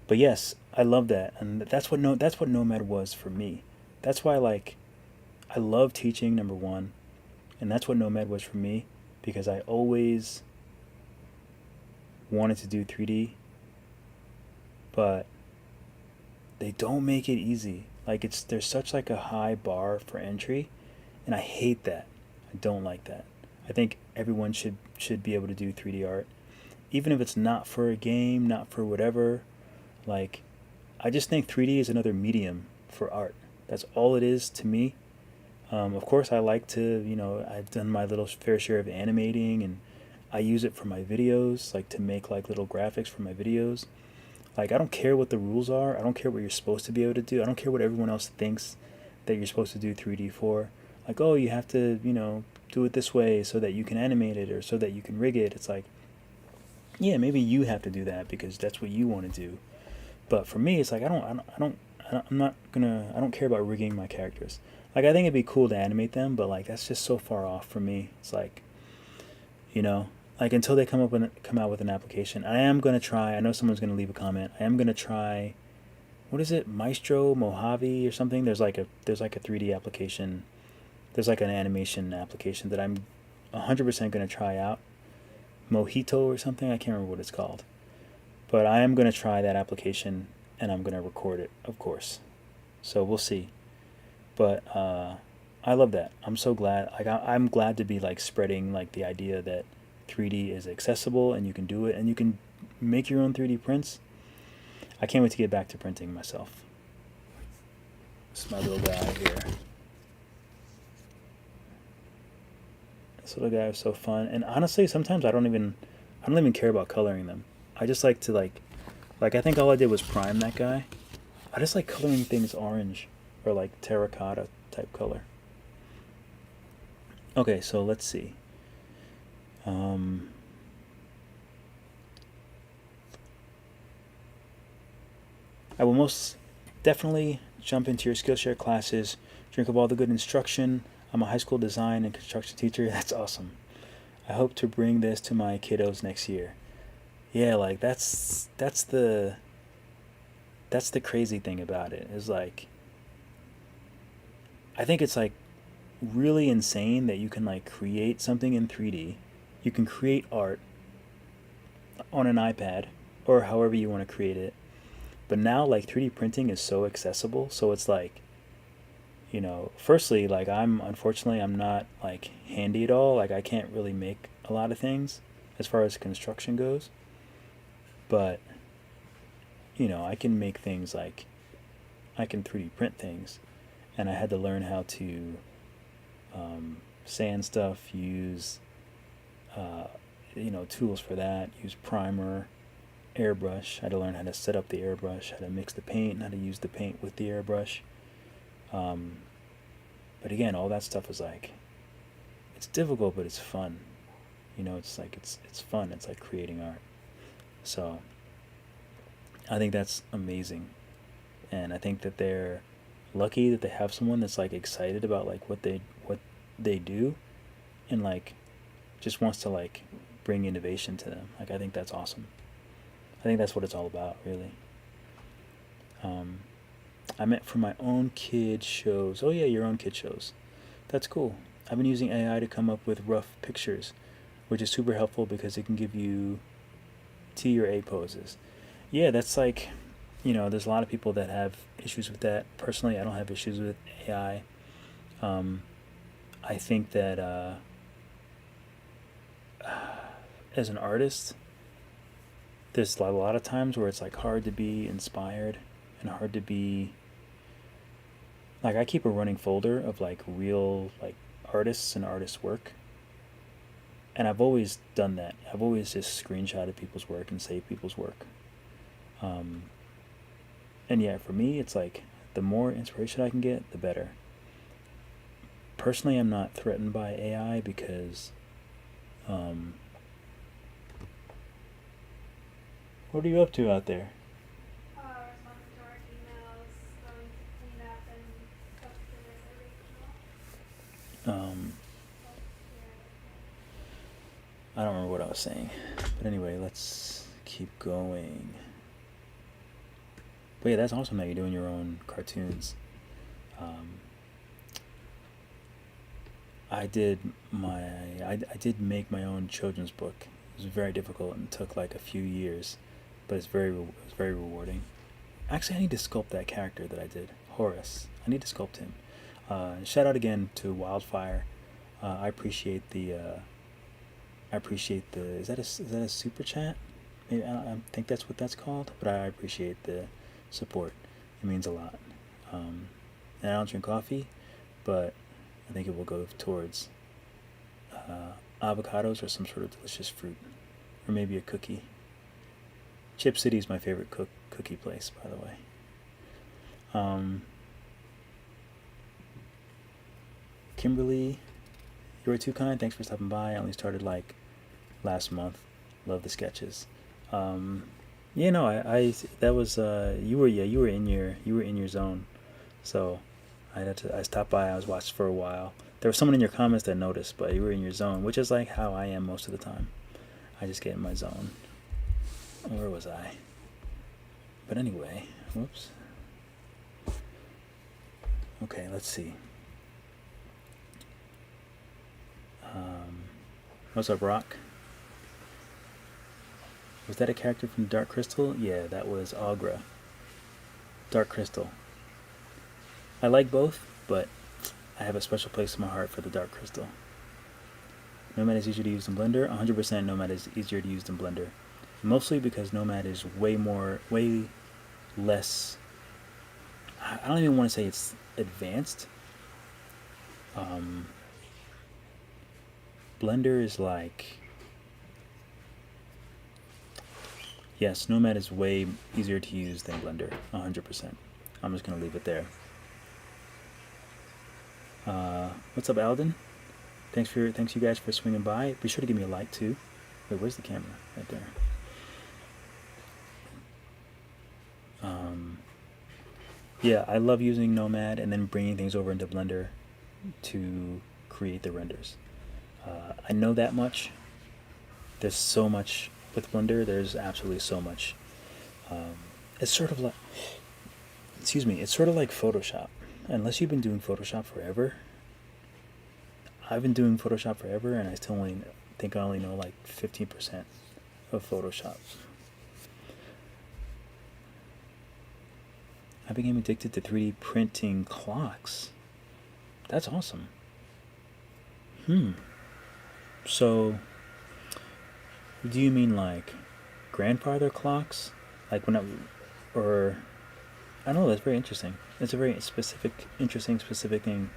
But yes, I love that, and that's what Nomad was for me. That's why like I love teaching, number one, and that's what Nomad was for me, because I always wanted to do 3D, but they don't make it easy. Like there's such like a high bar for entry, and I hate that. I don't like that. I think everyone should be able to do 3D art, even if it's not for a game, not for whatever. Like, I just think 3D is another medium for art. That's all it is to me. Of course, I like to, I've done my little fair share of animating, and I use it for my videos, like to make like little graphics for my videos. Like, I don't care what the rules are. I don't care what you're supposed to be able to do. I don't care what everyone else thinks that you're supposed to do 3D for. Like, oh, you have to, do it this way so that you can animate it or so that you can rig it. It's like, yeah, maybe you have to do that because that's what you want to do. But for me, it's like I don't care about rigging my characters. Like, I think it'd be cool to animate them, but like that's just so far off for me. It's like, like until they come out with an application. I am gonna try. I know someone's gonna leave a comment. I am gonna try. What is it, Maestro Mojave or something? There's like a 3D application. There's like an animation application that I'm 100% gonna try out. Mojito or something. I can't remember what it's called. But I am going to try that application, and I'm going to record it, of course. So we'll see. But I love that. I'm so glad. Like I'm glad to be like spreading like the idea that 3D is accessible and you can do it and you can make your own 3D prints. I can't wait to get back to printing myself. This is my little guy here. This little guy is so fun. And honestly, sometimes I don't even care about coloring them. I just like to like I think all I did was prime that guy. I just like coloring things orange or like terracotta type color. Okay, so let's see. I will most definitely jump into your Skillshare classes, drink of all the good instruction. I'm a high school design and construction teacher. That's awesome. I hope to bring this to my kiddos next year. Yeah, like that's the crazy thing about it is like I think it's like really insane that you can like create something in 3D. You can create art on an iPad or however you want to create it. But now like 3D printing is so accessible, so it's like firstly like unfortunately I'm not like handy at all. Like I can't really make a lot of things as far as construction goes. But I can make things like I can 3D print things, and I had to learn how to sand stuff, use tools for that, use primer, airbrush. I had to learn how to set up the airbrush, how to mix the paint, and how to use the paint with the airbrush. But again, all that stuff is like it's difficult, but it's fun. It's like it's fun. It's like creating art. So I think that's amazing, and I think that they're lucky that they have someone that's like excited about like what they do, and like just wants to like bring innovation to them. Like I think that's awesome. I think that's what it's all about, really. I meant for my own kid shows. Oh yeah, your own kid shows. That's cool. I've been using AI to come up with rough pictures, which is super helpful because it can give you T or A poses. Yeah, that's like, there's a lot of people that have issues with that. Personally, I don't have issues with AI. I think that as an artist, there's a lot of times where it's like hard to be inspired and hard to be like I keep a running folder of like real like artists and artists' work. And I've always done that. I've always just screenshotted people's work and saved people's work. And yeah, for me, it's like the more inspiration I can get, the better. Personally, I'm not threatened by AI because what are you up to out there? Responding to our emails, going to clean up and stuff to the I don't remember what I was saying. But anyway, let's keep going. But yeah, that's awesome that you're doing your own cartoons. I did make my own children's book. It was very difficult and took like a few years, but it was very rewarding. Actually, I need to sculpt that character that I did, Horace. I need to sculpt him. Shout out again to Wildfire. I appreciate the. Is that a super chat? Maybe I think that's what that's called. But I appreciate the support. It means a lot. And I don't drink coffee, but I think it will go towards avocados or some sort of delicious fruit, or maybe a cookie. Chip City is my favorite cookie place, by the way. Kimberly, you were too kind. Thanks for stopping by. I only started like last month. Love the sketches. Yeah, no, I that was you were in your zone. So I stopped by. I was watched for a while. There was someone in your comments that noticed, but you were in your zone, which is like how I am most of the time. I just get in my zone. Where was I? But anyway, whoops. Okay, let's see. What's up, Rock? Was that a character from Dark Crystal? Yeah, that was Agra. Dark Crystal. I like both, but I have a special place in my heart for the dark crystal. Nomad is easier to use than Blender. 100% Nomad is easier to use than Blender. Mostly because Nomad is way less, I don't even want to say it's advanced. Blender is like, yes, Nomad is way easier to use than Blender, 100%. I'm just going to leave it there. What's up, Alden? Thanks you guys for swinging by. Be sure to give me a like too. Wait, where's the camera? Right there. Yeah, I love using Nomad and then bringing things over into Blender to create the renders. I know that much. There's so much with Blender. There's absolutely so much. It's sort of like, excuse me, it's sort of like Photoshop. Unless you've been doing Photoshop forever. I've been doing Photoshop forever, and I still only think I only know like 15% of Photoshop. I became addicted to 3D printing clocks. That's awesome. So, do you mean like grandfather clocks? Like when or I don't know. That's very interesting. It's a very specific, interesting, specific thing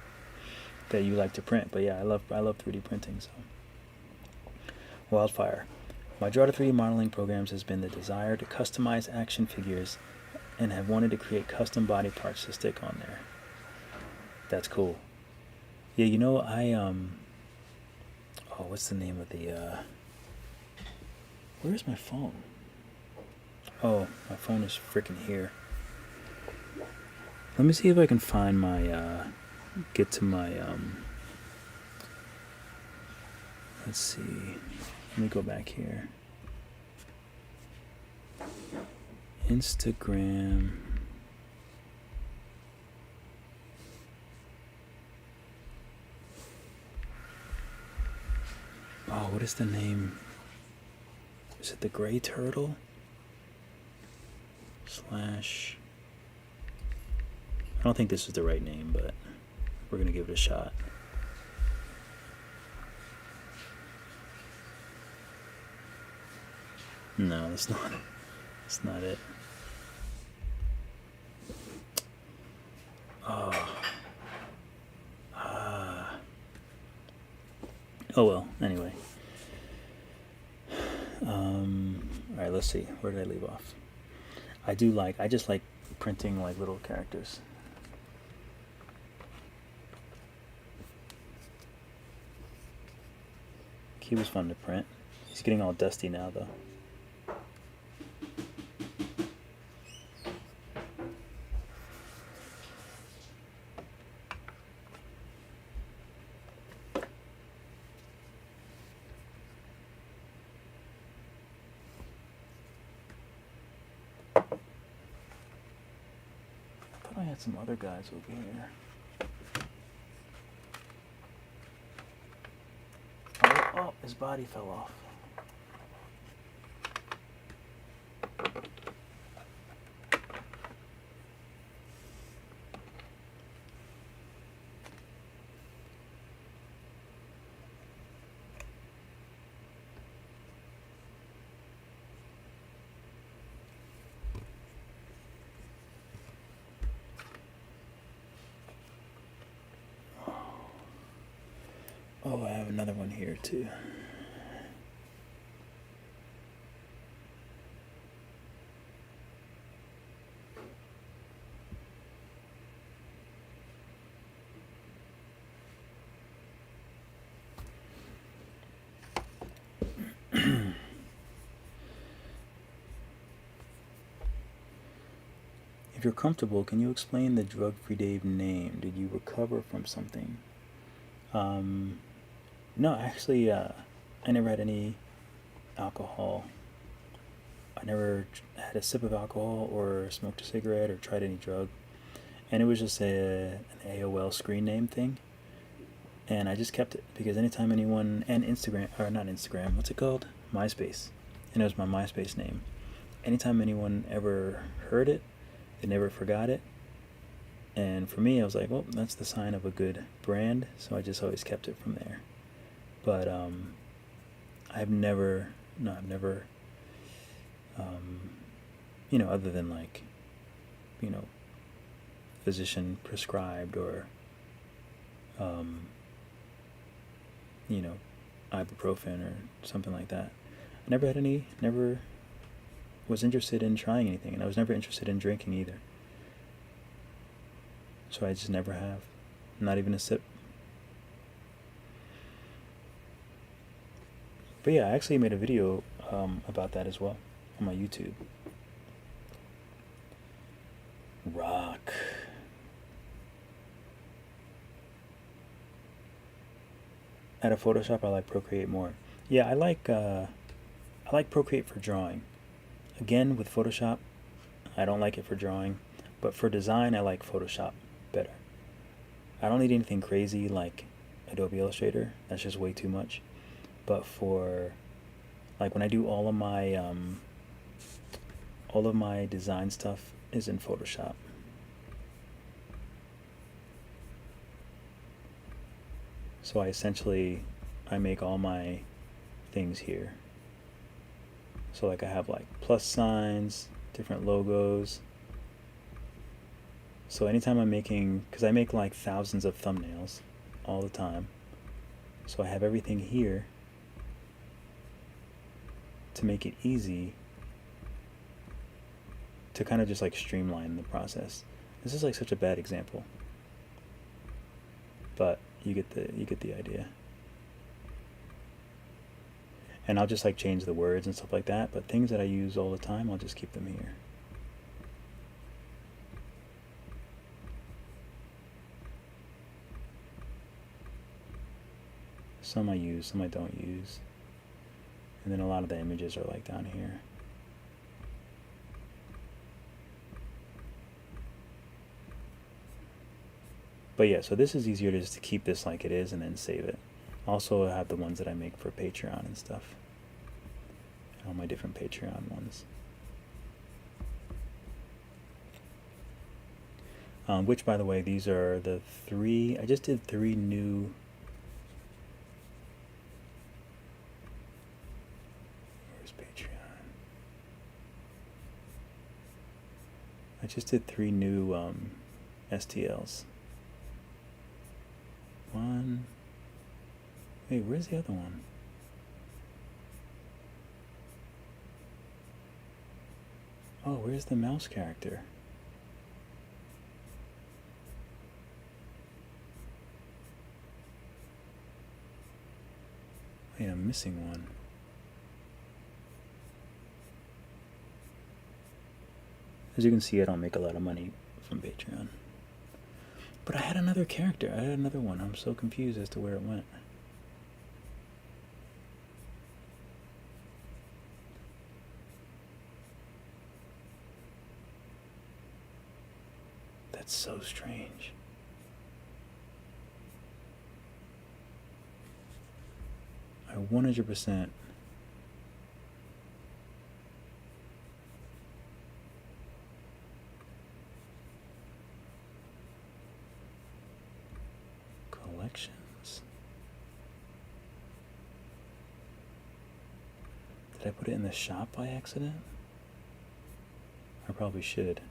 that you like to print. But yeah, I love 3D printing. So, Wildfire. My draw to 3D modeling programs has been the desire to customize action figures, and have wanted to create custom body parts to stick on there. That's cool. Yeah, you know, oh, what's the name of the, where's my phone? Oh, my phone is freaking here. Let me see if I can find my, get to my, let's see. Let me go back here. Instagram. Oh, what is the name? Is it the Gray Turtle? / I don't think this is the right name, but we're gonna give it a shot. No, that's not it. That's not it. Oh well, anyway. Alright, let's see. Where did I leave off? I just like printing like little characters. He was fun to print. He's getting all dusty now though. I had some other guys over here. Oh, his body fell off. Oh, I have another one here too. If you're comfortable, can you explain the Drug-Free Dave name? Did you recover from something? No, actually, I never had any alcohol. I never had a sip of alcohol or smoked a cigarette or tried any drug. And it was just an AOL screen name thing. And I just kept it because anytime anyone, and Instagram, or not Instagram, what's it called? MySpace. And it was my MySpace name. Anytime anyone ever heard it, they never forgot it. And for me, I was like, well, that's the sign of a good brand, so I just always kept it from there. But I've never, no, I've never, other than like, physician prescribed or, ibuprofen or something like that. I never was interested in trying anything, and I was never interested in drinking either. So I just never have. Not even a sip. But yeah, I actually made a video about that as well on my YouTube. Rock. Out of Photoshop, I like Procreate more. Yeah, I like Procreate for drawing. Again, with Photoshop, I don't like it for drawing, but for design, I like Photoshop better. I don't need anything crazy like Adobe Illustrator. That's just way too much. But for like when I do all of my design stuff is in Photoshop. So I make all my things here. So like I have like plus signs, different logos. So anytime I'm making, because I make like thousands of thumbnails all the time, so I have everything here to make it easy to kind of just like streamline the process. This is like such a bad example, but you get the idea. And I'll just like change the words and stuff like that, but things that I use all the time, I'll just keep them here. Some I use, some I don't use. And then a lot of the images are like down here. But yeah, so this is easier just to keep this like it is and then save it. Also, I have the ones that I make for Patreon and stuff. All my different Patreon ones. Which, by the way, these are the 3. I just did 3 new. Where's Patreon? I just did 3 new STLs. One. Wait, where's the other one? Oh, where's the mouse character? Wait, I'm missing one. As you can see, I don't make a lot of money from Patreon. But I had another character. I had another one. I'm so confused as to where it went. That's so strange. I 100% collections. Did I put it in the shop by accident? I probably should.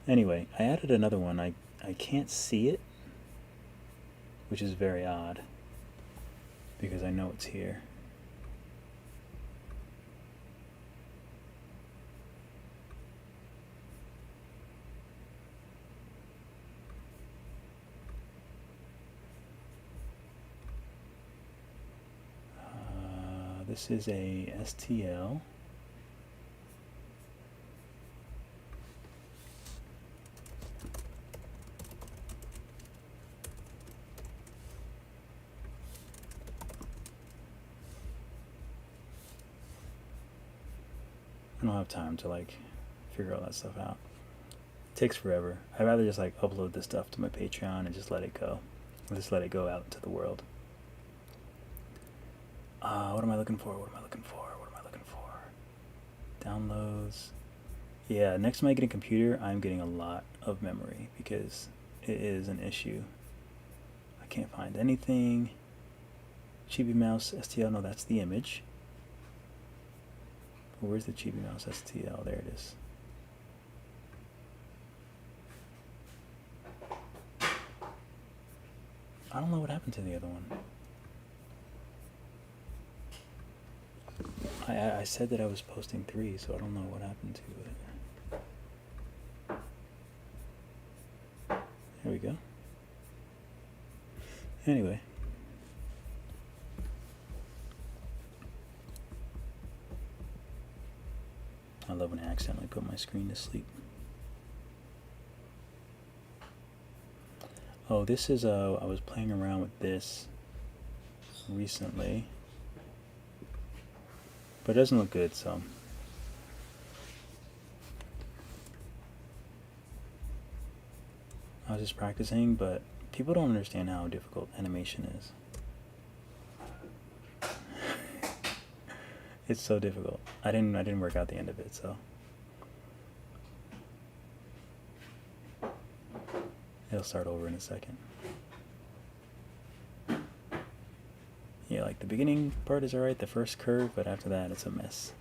Anyway, I added another one. I can't see it, which is very odd because I know it's here. This is a STL. I don't have time to like figure all that stuff out. It takes forever. I'd rather just like upload this stuff to my Patreon and just let it go. Just let it go out into the world. What am I looking for? What am I looking for? What am I looking for? Downloads. Yeah, next time I get a computer, I'm getting a lot of memory because it is an issue. I can't find anything. Chibi Mouse STL, no, that's the image. Where's the Chibi Mouse STL? There it is. I don't know what happened to the other one. I said that I was posting 3, so I don't know what happened to it. There we go. Anyway. I love when I accidentally put my screen to sleep. Oh, this is, I was playing around with this recently. But it doesn't look good, so. I was just practicing, but people don't understand how difficult animation is. It's so difficult. I didn't work out the end of it, so. It'll start over in a second. Yeah, like the beginning part is alright, the first curve, but after that it's a mess.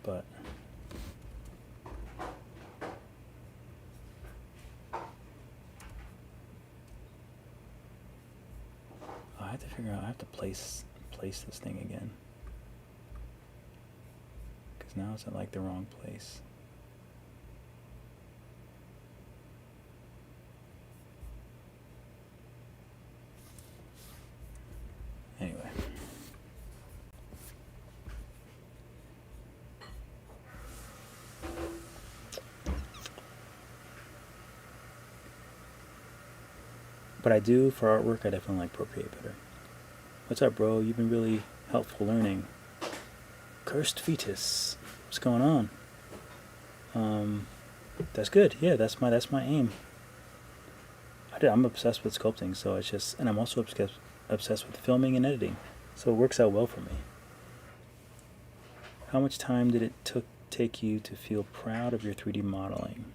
But I have to figure out, I have to place this thing again. Because now it's at like the wrong place. Anyway. But I do, for artwork, I definitely like Procreate better. What's up, bro? You've been really helpful learning. Cursed fetus. What's going on? That's good. Yeah, that's my aim. I'm obsessed with sculpting, so it's just, and I'm also obsessed with filming and editing, so it works out well for me. How much time did it take you to feel proud of your 3D modeling?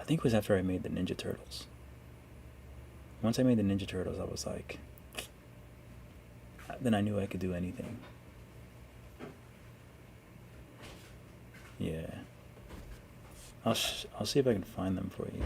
I think it was after I made the Ninja Turtles. Once I made the Ninja Turtles, I was like, then I knew I could do anything. Yeah. I'll see if I can find them for you.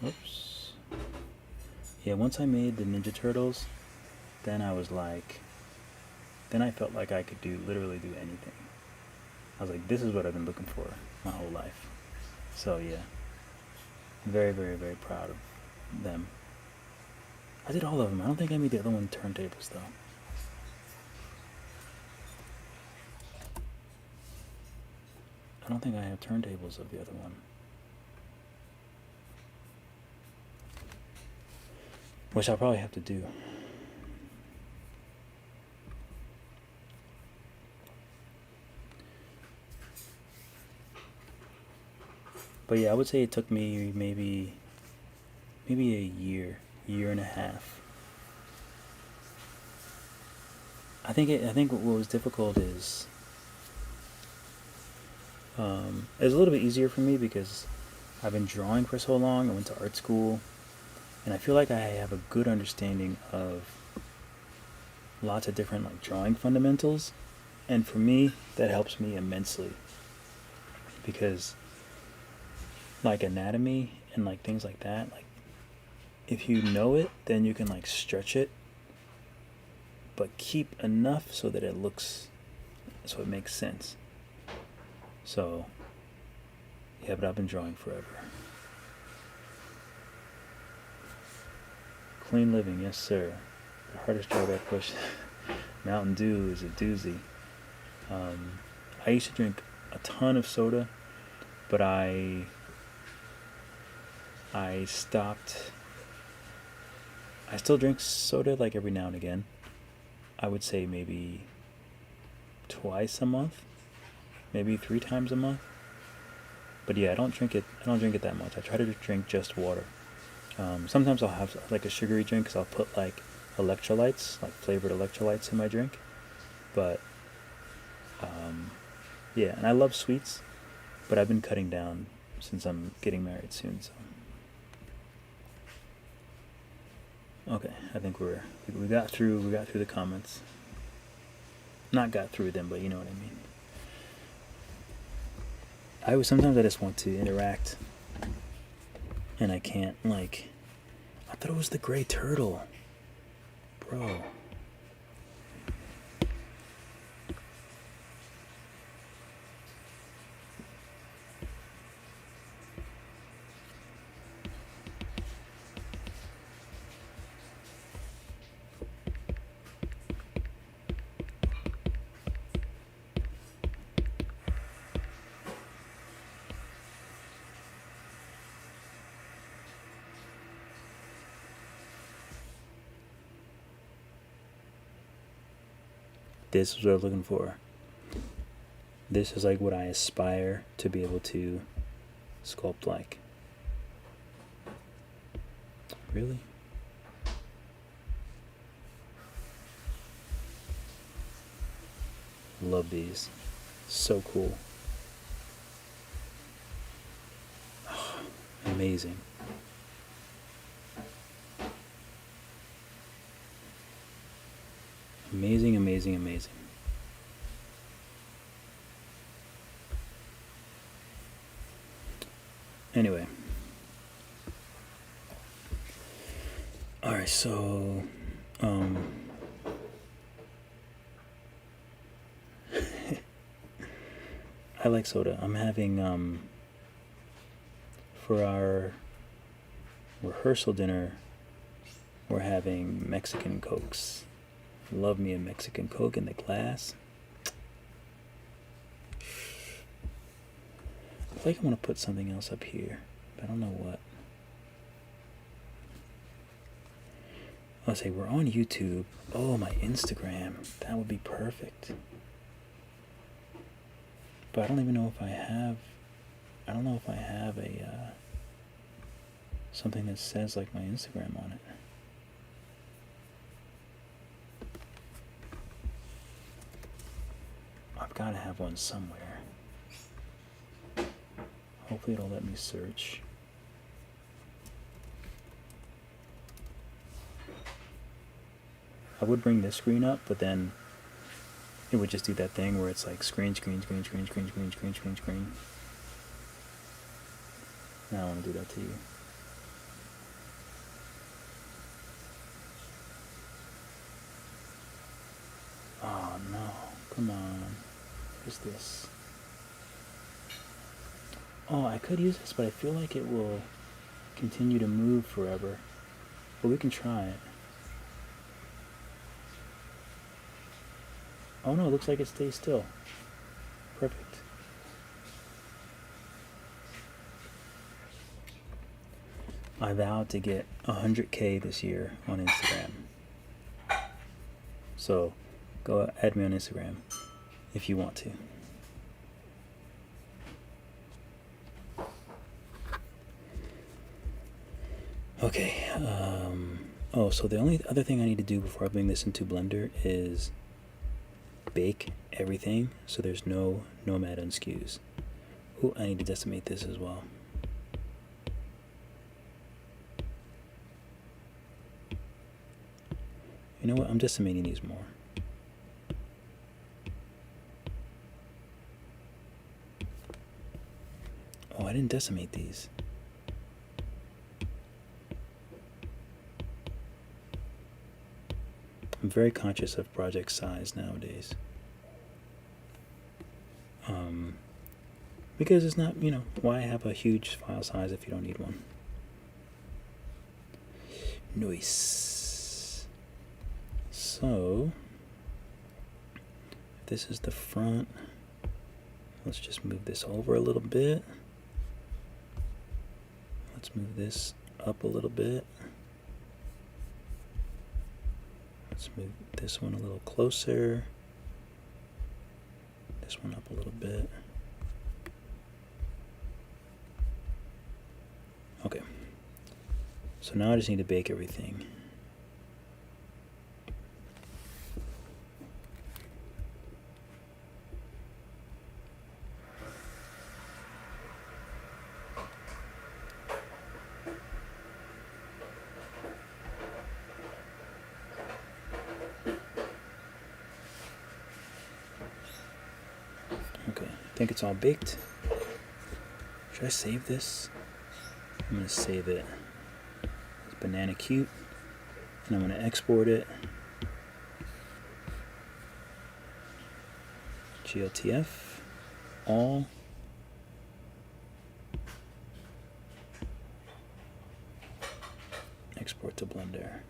Whoops. Yeah, once I made the Ninja Turtles, then I was like, then I felt like I could literally do anything. I was like, this is what I've been looking for my whole life. So yeah, very, very, very proud of them. I did all of them. I don't think I made the other one turntables though. I don't think I have turntables of the other one. Which I'll probably have to do. But yeah, I would say it took me maybe a year and a half. I think what was difficult is it was a little bit easier for me because I've been drawing for so long. I went to art school, and I feel like I have a good understanding of lots of different like drawing fundamentals, and for me that helps me immensely because like anatomy and like things like that, like if you know it, then you can like stretch it but keep enough so that it makes sense. So yeah, but I've been drawing forever. Clean living, yes sir. The hardest job I pushed. Mountain Dew is a doozy. I used to drink a ton of soda, but I stopped. I still drink soda like every now and again. I would say maybe twice a month, maybe 3 times a month. But yeah, I don't drink it that much. I try to drink just water. Sometimes I'll have like a sugary drink because I'll put like electrolytes, like flavored electrolytes in my drink. But yeah, and I love sweets, but I've been cutting down since I'm getting married soon. So okay, I think we got through the comments. Not got through them, but you know what I mean. Sometimes I just want to interact, and I can't. Like, I thought it was the gray turtle, bro. This is what I'm looking for. This is like what I aspire to be able to sculpt like. Really? Love these. So cool. Oh, amazing. Amazing, amazing, amazing. Anyway. Alright, so I like soda. I'm having for our rehearsal dinner, we're having Mexican Cokes. Love me a Mexican Coke in the glass. I feel like I want to put something else up here, but I don't know what. I'll say we're on YouTube. Oh, my Instagram. That would be perfect. But I don't even know if I have. I don't know if I have a something that says like my Instagram on it. I've got to have one somewhere. Hopefully it'll let me search. I would bring this screen up, but then it would just do that thing where it's like screen. And I don't want to do that to you. Oh no, come on. What is this? Oh, I could use this, but I feel like it will continue to move forever. But we can try it. Oh no, it looks like it stays still. Perfect. I vowed to get 100K this year on Instagram. So go add me on Instagram if you want to. Okay. Oh, so the only other thing I need to do before I bring this into Blender is bake everything so there's no Nomad unskews. Ooh, I need to decimate this as well. You know what? I'm decimating these more. Oh, I didn't decimate these. I'm very conscious of project size nowadays. Because it's not, why have a huge file size if you don't need one? Nice. So, if this is the front, let's just move this over a little bit. Let's move this up a little bit. Let's move this one a little closer. This one up a little bit. Okay. So now I just need to bake everything. Okay, I think it's all baked. Should I save this? I'm going to save it. It's banana cute. And I'm going to export it. GLTF. All. Export to Blender.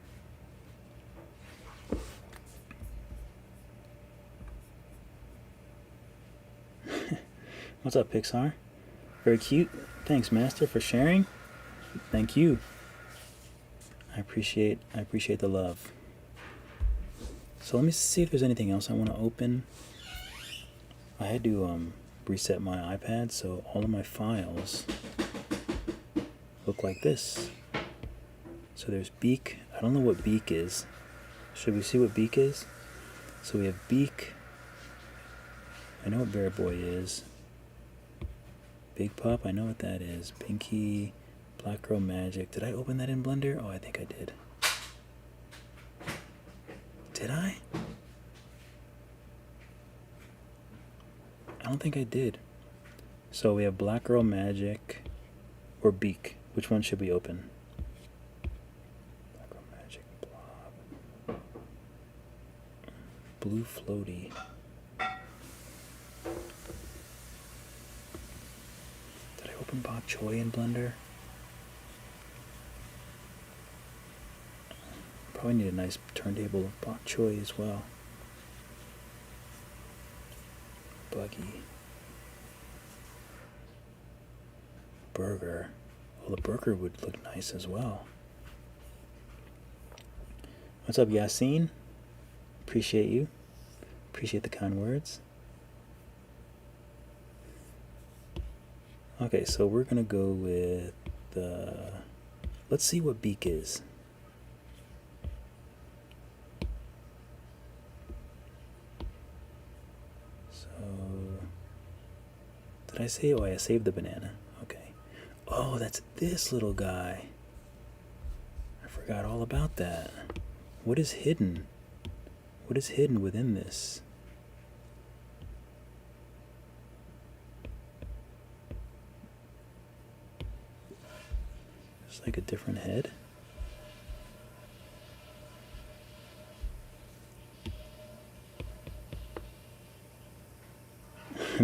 What's up, Pixar? Very cute. Thanks, Master, for sharing. Thank you. I appreciate the love. So let me see if there's anything else I want to open. I had to reset my iPad, so all of my files look like this. So there's Beak. I don't know what Beak is. Should we see what Beak is? So we have Beak. I know what Bear Boy is. Big Pup, I know what that is. Pinky, Black Girl Magic. Did I open that in Blender? Oh, I think I did. Did I? I don't think I did. So we have Black Girl Magic or Beak. Which one should we open? Black Girl Magic, Blob. Blue Floaty. Open Bok Choy in Blender. Probably need a nice turntable of Bok Choy as well. Buggy. Burger. Well, the burger would look nice as well. What's up, Yassine? Appreciate you. Appreciate the kind words. Okay, so we're gonna go with the. Let's see what Beak is. So, did I say? Oh, I saved the banana. Okay. Oh, that's this little guy. I forgot all about that. What is hidden? What is hidden within this? It's like a different head.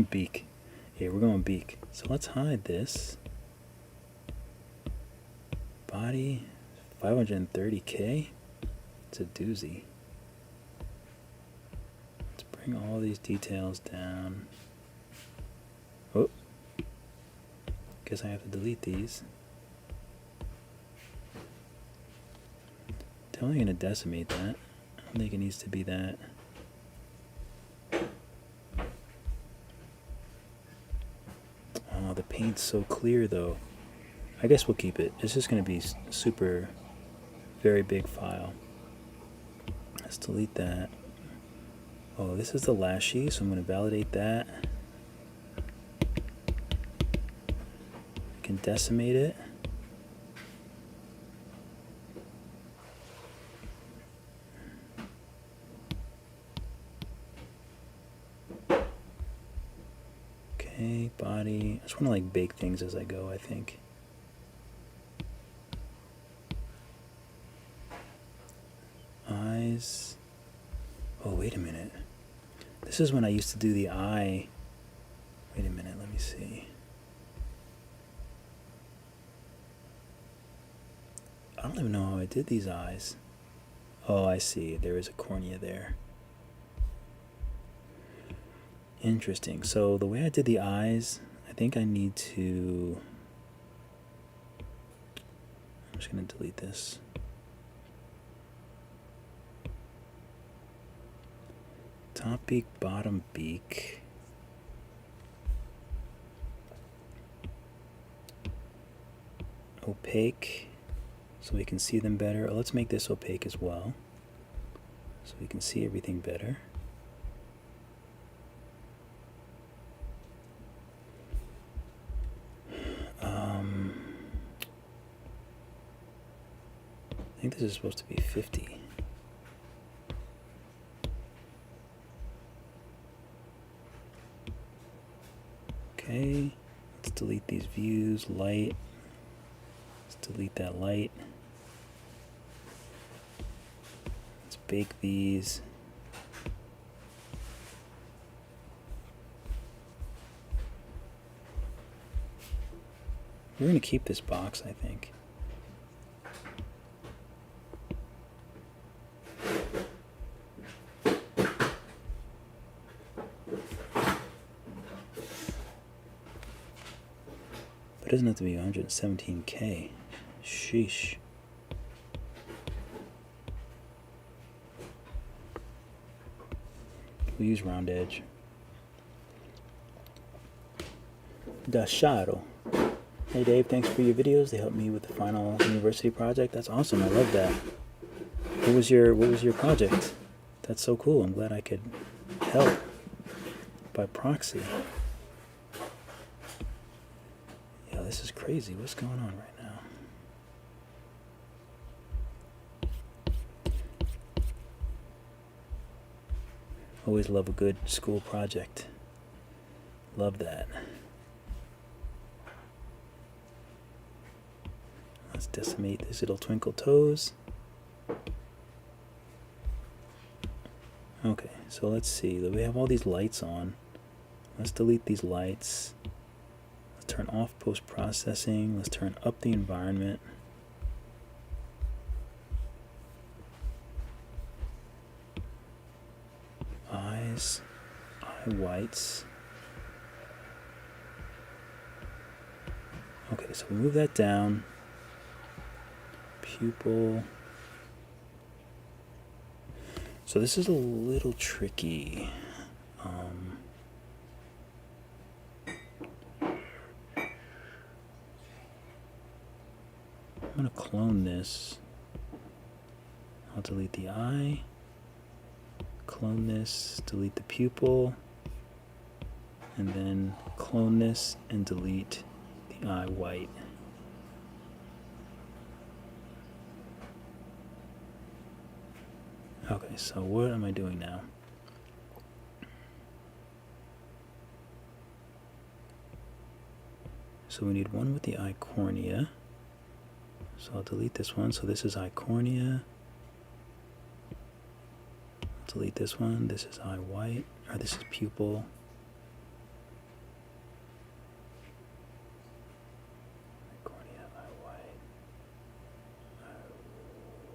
Beak. Yeah, we're going Beak. So let's hide this. Body, 530K. It's a doozy. Let's bring all these details down. Oh. Guess I have to delete these. Definitely gonna decimate that. I don't think it needs to be that. Oh, the paint's so clear though. I guess we'll keep it. It's just gonna be super, very big file. Let's delete that. Oh, this is the lashy, so I'm gonna validate that. I can decimate it. Okay, body. I just want to like bake things as I go, I think. Eyes. Oh, wait a minute. This is when I used to do the eye. Wait a minute, let me see. I don't even know how I did these eyes. Oh, I see. There is a cornea there. Interesting. So the way I did the eyes, I think I need to... I'm just going to delete this. Top beak, bottom beak. Opaque, so we can see them better. Oh, let's make this opaque as well, so we can see everything better. I think this is supposed to be 50. Okay, let's delete these views, light. Let's delete that light. Let's bake these. We're going to keep this box, I think. But it doesn't have to be 117K. Sheesh. We'll use round edge. Dasharo. Hey Dave, thanks for your videos. They helped me with the final university project. That's awesome. I love that. What was your project? That's so cool. I'm glad I could help by proxy. Yeah, this is crazy. What's going on right now? Always love a good school project. Love that. Let's decimate these little twinkle toes. Okay, so let's see. We have all these lights on. Let's delete these lights. Let's turn off post-processing. Let's turn up the environment. Eyes, eye whites. Okay, so we move that down. Pupil. So this is a little tricky. I'm going to clone this. I'll delete the eye. Clone this, delete the pupil. And then clone this and delete the eye white. Okay, so what am I doing now? So we need one with the eye cornea. So I'll delete this one. So this is eye cornea. Delete this one. This is eye white, or this is pupil. Eye cornea, eye white. Eye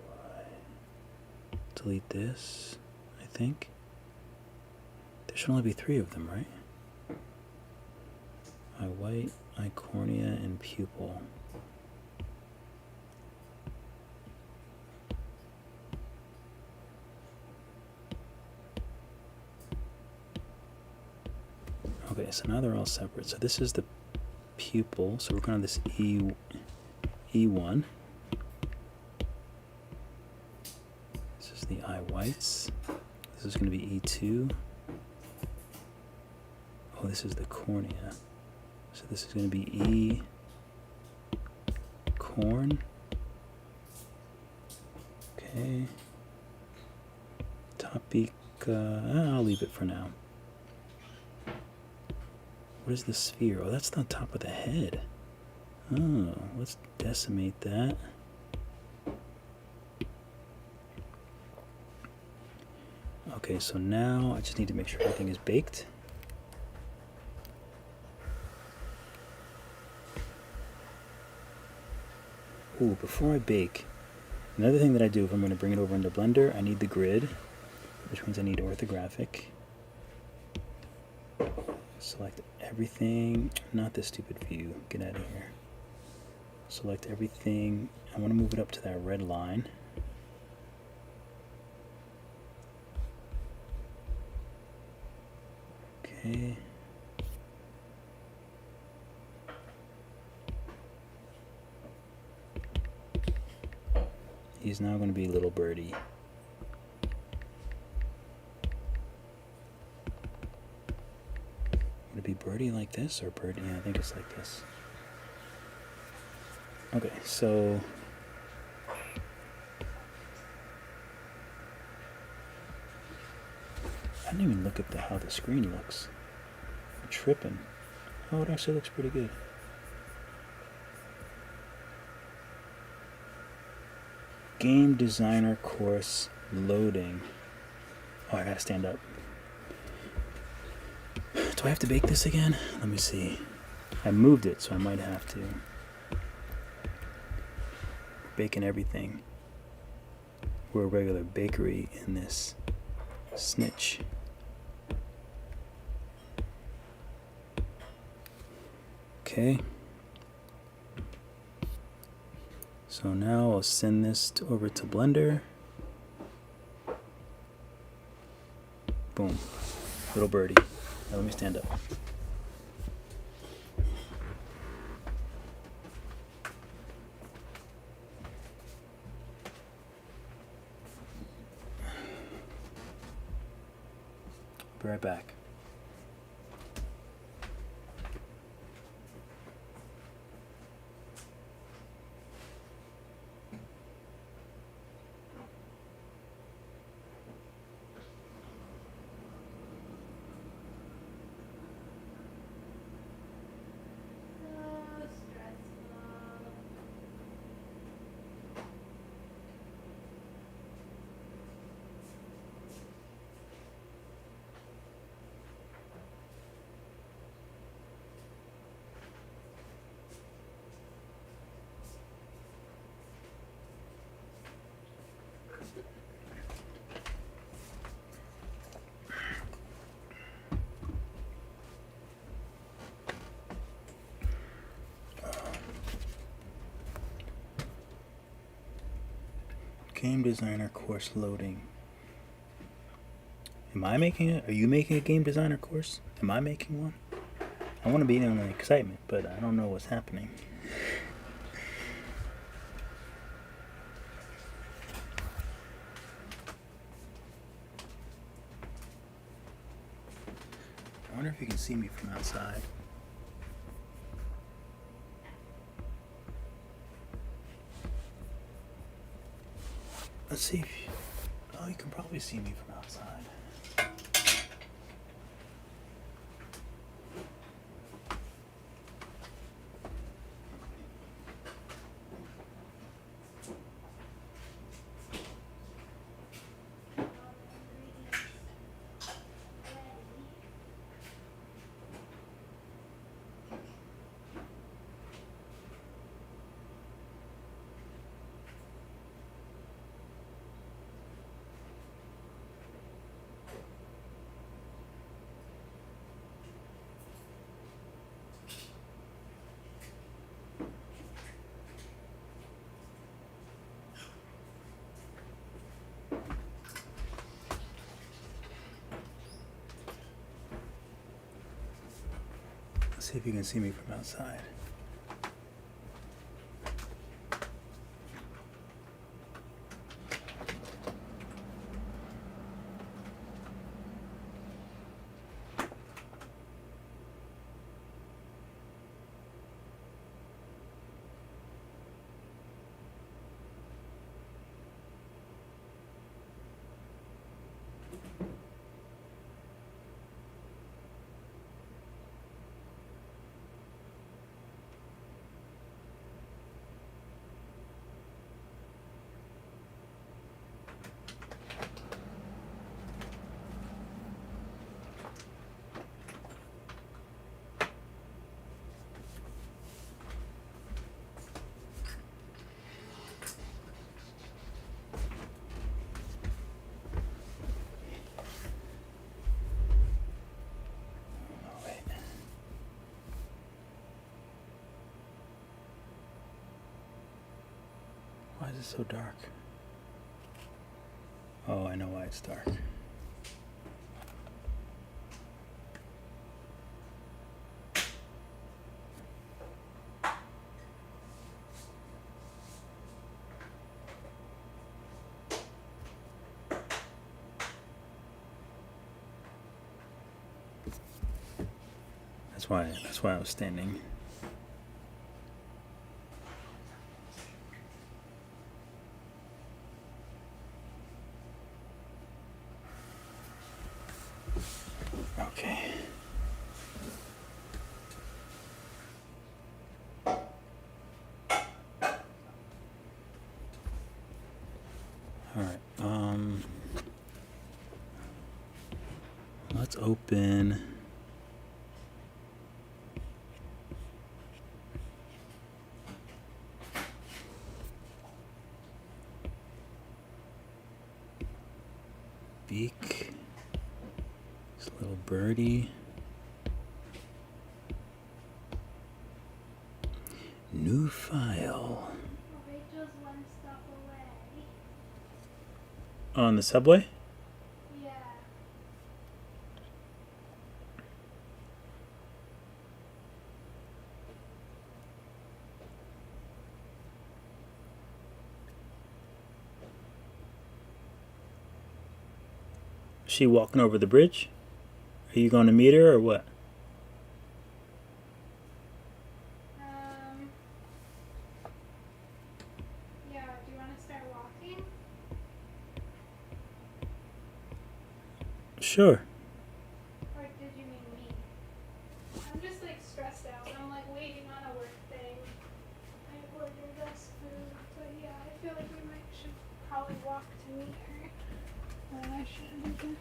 white. Delete this, I think. There should only be 3 of them, right? Eye white, eye cornea, and pupil. Okay, so now they're all separate. So this is the pupil. So we're going on this E1. This is the eye whites. This is going to be E2. Oh, this is the cornea. So this is going to be E corn. Okay. Top beak. I'll leave it for now. What is the sphere? Oh, that's the top of the head. Oh, let's decimate that. Okay, so now I just need to make sure everything is baked. Ooh, before I bake, Another thing that I do if I'm going to bring it over into Blender, I need the grid, which means I need orthographic. Select everything, not this stupid view, get out of here. Select everything, I want to move it up to that red line. Okay. He's now going to be little birdie. Would it be birdie like this or birdie? Yeah, I think it's like this. Okay, so I didn't even look at how the screen looks. I'm tripping. Oh, it actually looks pretty good. Game designer course loading. Oh, I gotta stand up. Do I have to bake this again? Let me see. I moved it, so I might have to. Baking everything. We're a regular bakery in this snitch. Okay. So now I'll send this over to Blender. Boom. Little birdie. Now let me stand up. Be right back. Game designer course loading. Am I making it? Are you making a game designer course? Am I making one? I want to be in the excitement, but I don't know what's happening. I wonder if you can see me from outside. Let's see if you, oh, you can probably see me from outside. Let's see if you can see me from outside. it so dark? Oh, I know why it's dark. That's why I was standing. Okay. All right. Let's open. Beak. This little birdie. New file. Rachel's one stop away. On the subway? Yeah. She walking over the bridge? Are you going to meet her or what? Yeah, do you want to start walking? Sure. Or did you mean me? I'm just like stressed out. I'm like waiting on a work thing. I ordered us food, but yeah, I feel like we should probably walk to meet her. Well, I should, I guess.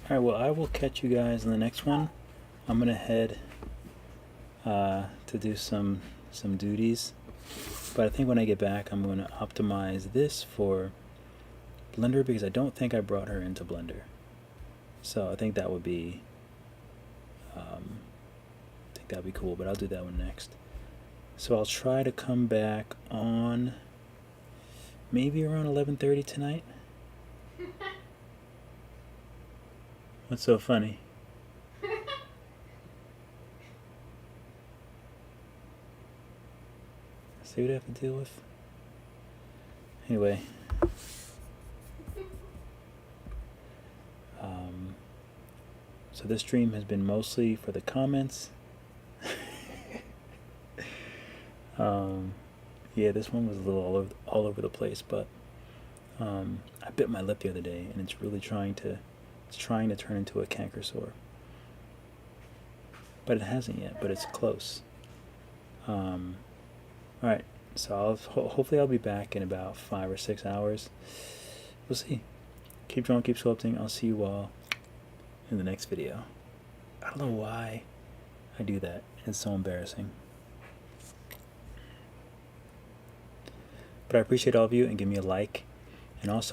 Alright, well, I will catch you guys in the next one. I'm gonna head to do some duties, but I think when I get back I'm going to optimize this for Blender because I don't think I brought her into Blender, so I think that would be cool, but I'll do that one next. So I'll try to come back on maybe around 11:30 tonight. What's so funny? See what I have to deal with? Anyway. So this stream has been mostly for the comments. Yeah, this one was a little all over the place, but I bit my lip the other day, and it's really trying to turn into a canker sore. But it hasn't yet, but it's close. All right, so hopefully I'll be back in about 5 or 6 hours. We'll see. Keep drawing, keep sculpting. I'll see you all in the next video. I don't know why I do that. It's so embarrassing. But I appreciate all of you, and give me a like, and also